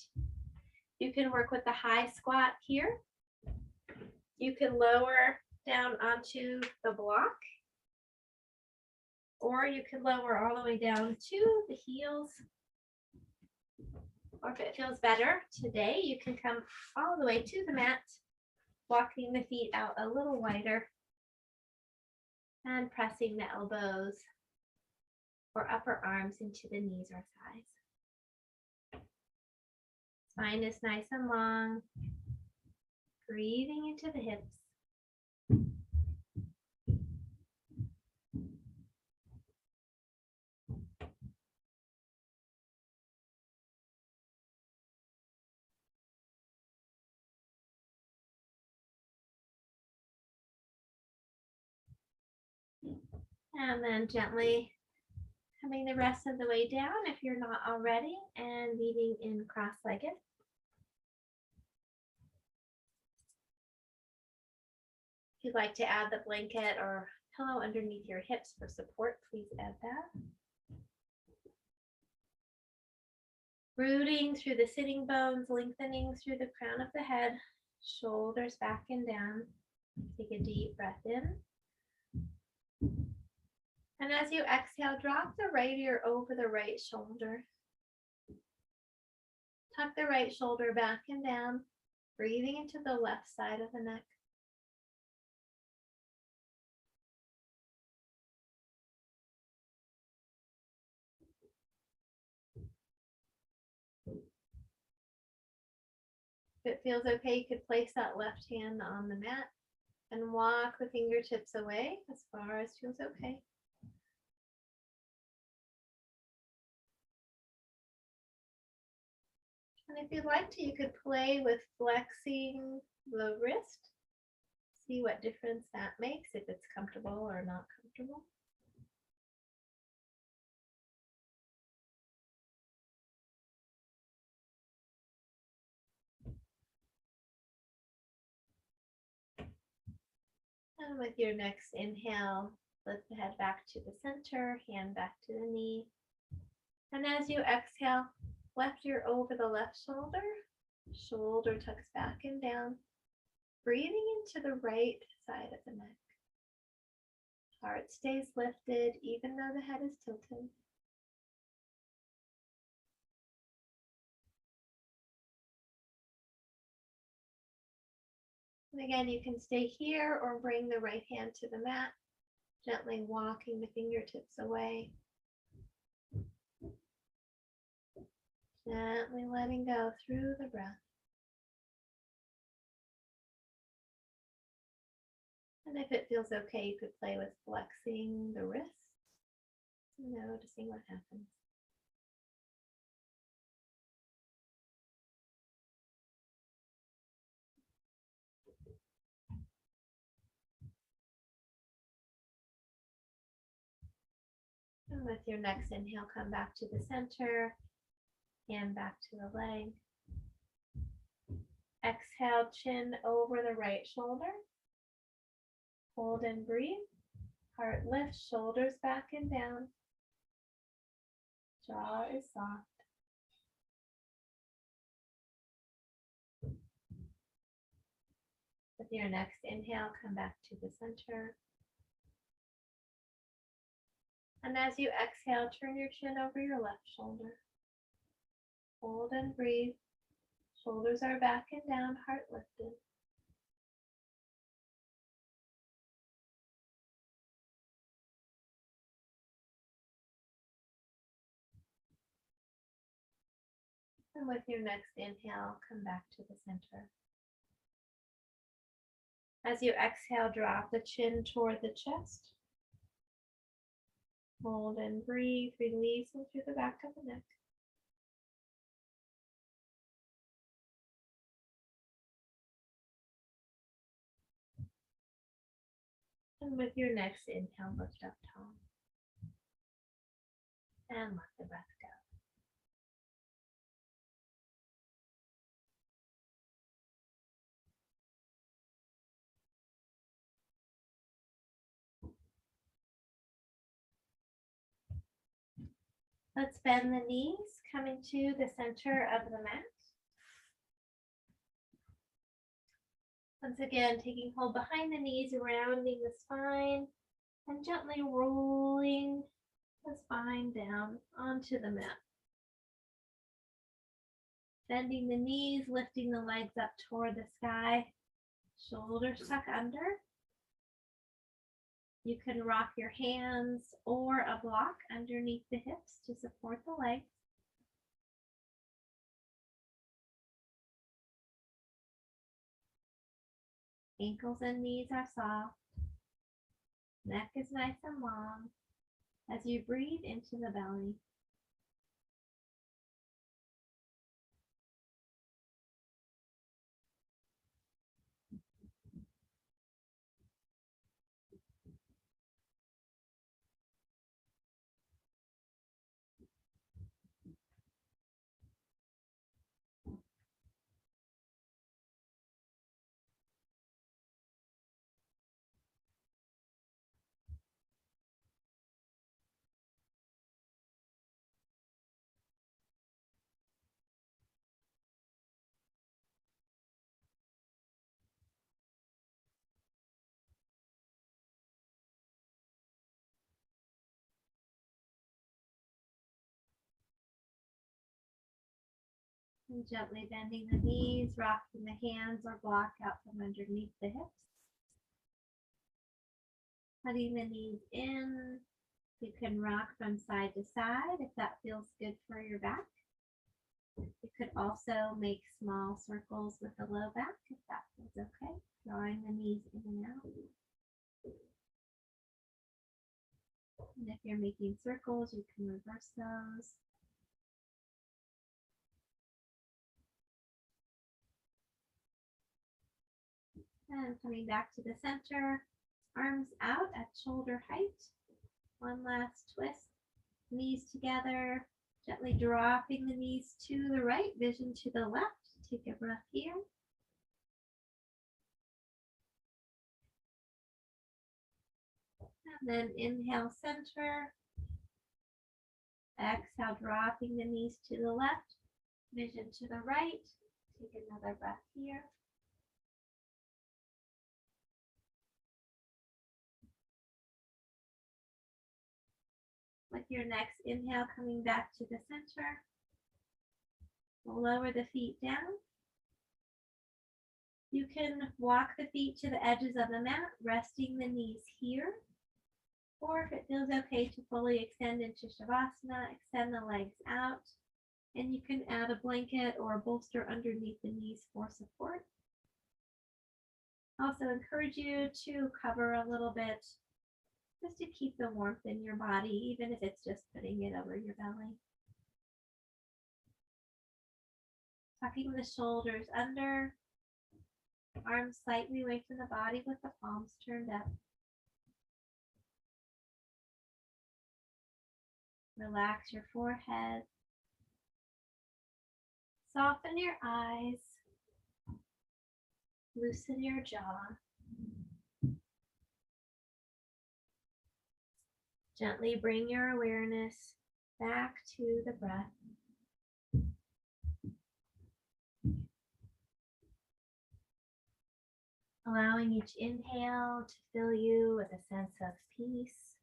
You can work with the high squat here. You can lower down onto the block, or you can lower all the way down to the heels. Or if it feels better today, you can come all the way to the mat, walking the feet out a little wider and pressing the elbows or upper arms into the knees or thighs. Spine is nice and long. Breathing into the hips. And then gently coming the rest of the way down if you're not already, and leaving in cross-legged. If you'd like to add the blanket or pillow underneath your hips for support, please add that. Rooting through the sitting bones, lengthening through the crown of the head, shoulders back and down. Take a deep breath in. And as you exhale, drop the right ear over the right shoulder. Tuck the right shoulder back and down, breathing into the left side of the neck. If it feels okay, you could place that left hand on the mat and walk the fingertips away as far as feels okay. And if you'd like to, you could play with flexing the wrist. See what difference that makes, if it's comfortable or not comfortable. And with your next inhale, lift the head back to the center, hand back to the knee. And as you exhale, left ear over the left shoulder, shoulder tucks back and down, breathing into the right side of the neck. Heart stays lifted even though the head is tilted. And again, you can stay here or bring the right hand to the mat, gently walking the fingertips away. Gently letting go through the breath. And if it feels okay, you could play with flexing the wrists, noticing what happens. And with your next inhale, come back to the center, hand back to the leg. Exhale, chin over the right shoulder. Hold and breathe. Heart lifts, shoulders back and down. Jaw is soft. With your next inhale, come back to the center. And as you exhale, turn your chin over your left shoulder. Hold and breathe. Shoulders are back and down, heart lifted. And with your next inhale, come back to the center. As you exhale, drop the chin toward the chest. Hold and breathe, releasing through the back of the neck. And with your next inhale, lift up tall. And let the breath go. Let's bend the knees, coming to the center of the mat. Once again, taking hold behind the knees, rounding the spine, and gently rolling the spine down onto the mat. Bending the knees, lifting the legs up toward the sky, shoulders tuck under. You can rock your hands or a block underneath the hips to support the legs. Ankles and knees are soft. Neck is nice and long as you breathe into the belly. And gently bending the knees, rocking the hands or block out from underneath the hips. Putting the knees in. You can rock from side to side if that feels good for your back. You could also make small circles with the low back if that feels okay. Drawing the knees in and out. And if you're making circles, you can reverse those. And coming back to the center, arms out at shoulder height. One last twist, knees together, gently dropping the knees to the right, vision to the left. Take a breath here. And then inhale, center. Exhale, dropping the knees to the left, vision to the right. Take another breath here. With your next inhale, coming back to the center. We'll lower the feet down. You can walk the feet to the edges of the mat, resting the knees here. Or if it feels okay to fully extend into Shavasana, extend the legs out. And you can add a blanket or a bolster underneath the knees for support. Also encourage you to cover a little bit just to keep the warmth in your body, even if it's just putting it over your belly. Tucking the shoulders under, arms slightly away from the body with the palms turned up. Relax your forehead. Soften your eyes. Loosen your jaw. Gently bring your awareness back to the breath. Allowing each inhale to fill you with a sense of peace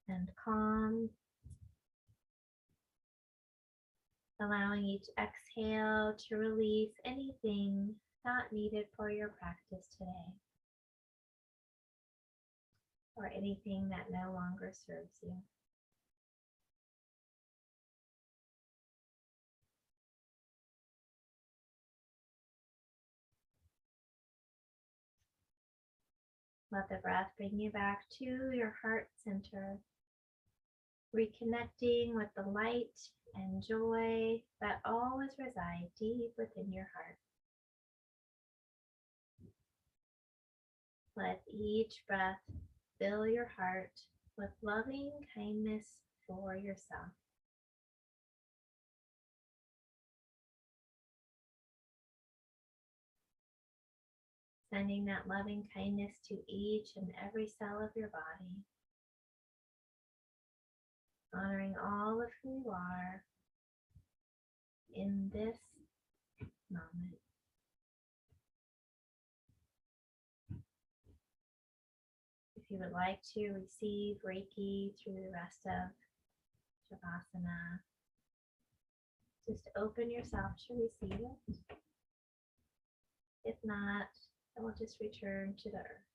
and calm. Allowing each exhale to release anything not needed for your practice today, or anything that no longer serves you. Let the breath bring you back to your heart center, reconnecting with the light and joy that always reside deep within your heart. Let each breath fill your heart with loving kindness for yourself. Sending that loving kindness to each and every cell of your body. Honoring all of who you are in this moment. If you would like to receive Reiki through the rest of Shavasana, just open yourself to receive it. If not, then we'll just return to the earth.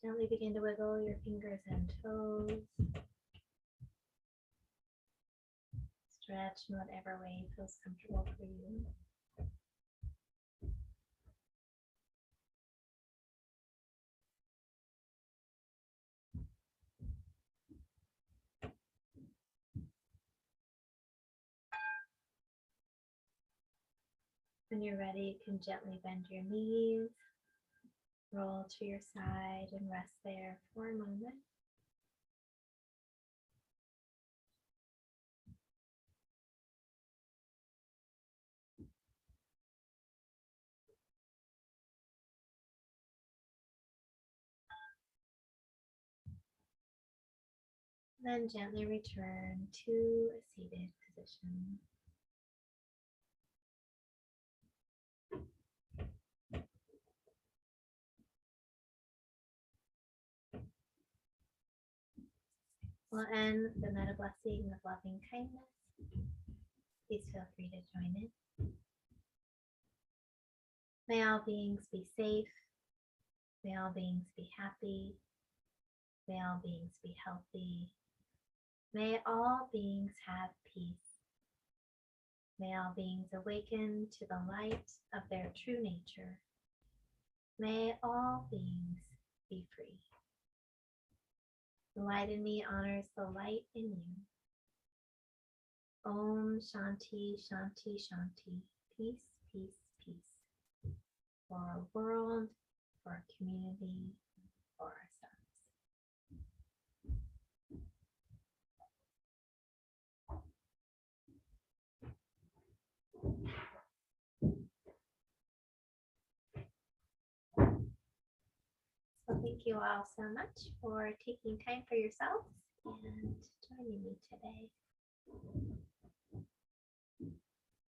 Gently begin to wiggle your fingers and toes. Stretch in whatever way feels comfortable for you. When you're ready, you can gently bend your knees, roll to your side, and rest there for a moment. Then gently return to a seated position. We'll end the metta blessing with loving kindness. Please feel free to join in. May all beings be safe. May all beings be happy. May all beings be healthy. May all beings have peace. May all beings awaken to the light of their true nature. May all beings be free. The light in me honors the light in you. Om Shanti, Shanti, Shanti. Peace, peace, peace. For our world, for our community, for ourselves. So thank you all so much for taking time for yourselves and joining me today.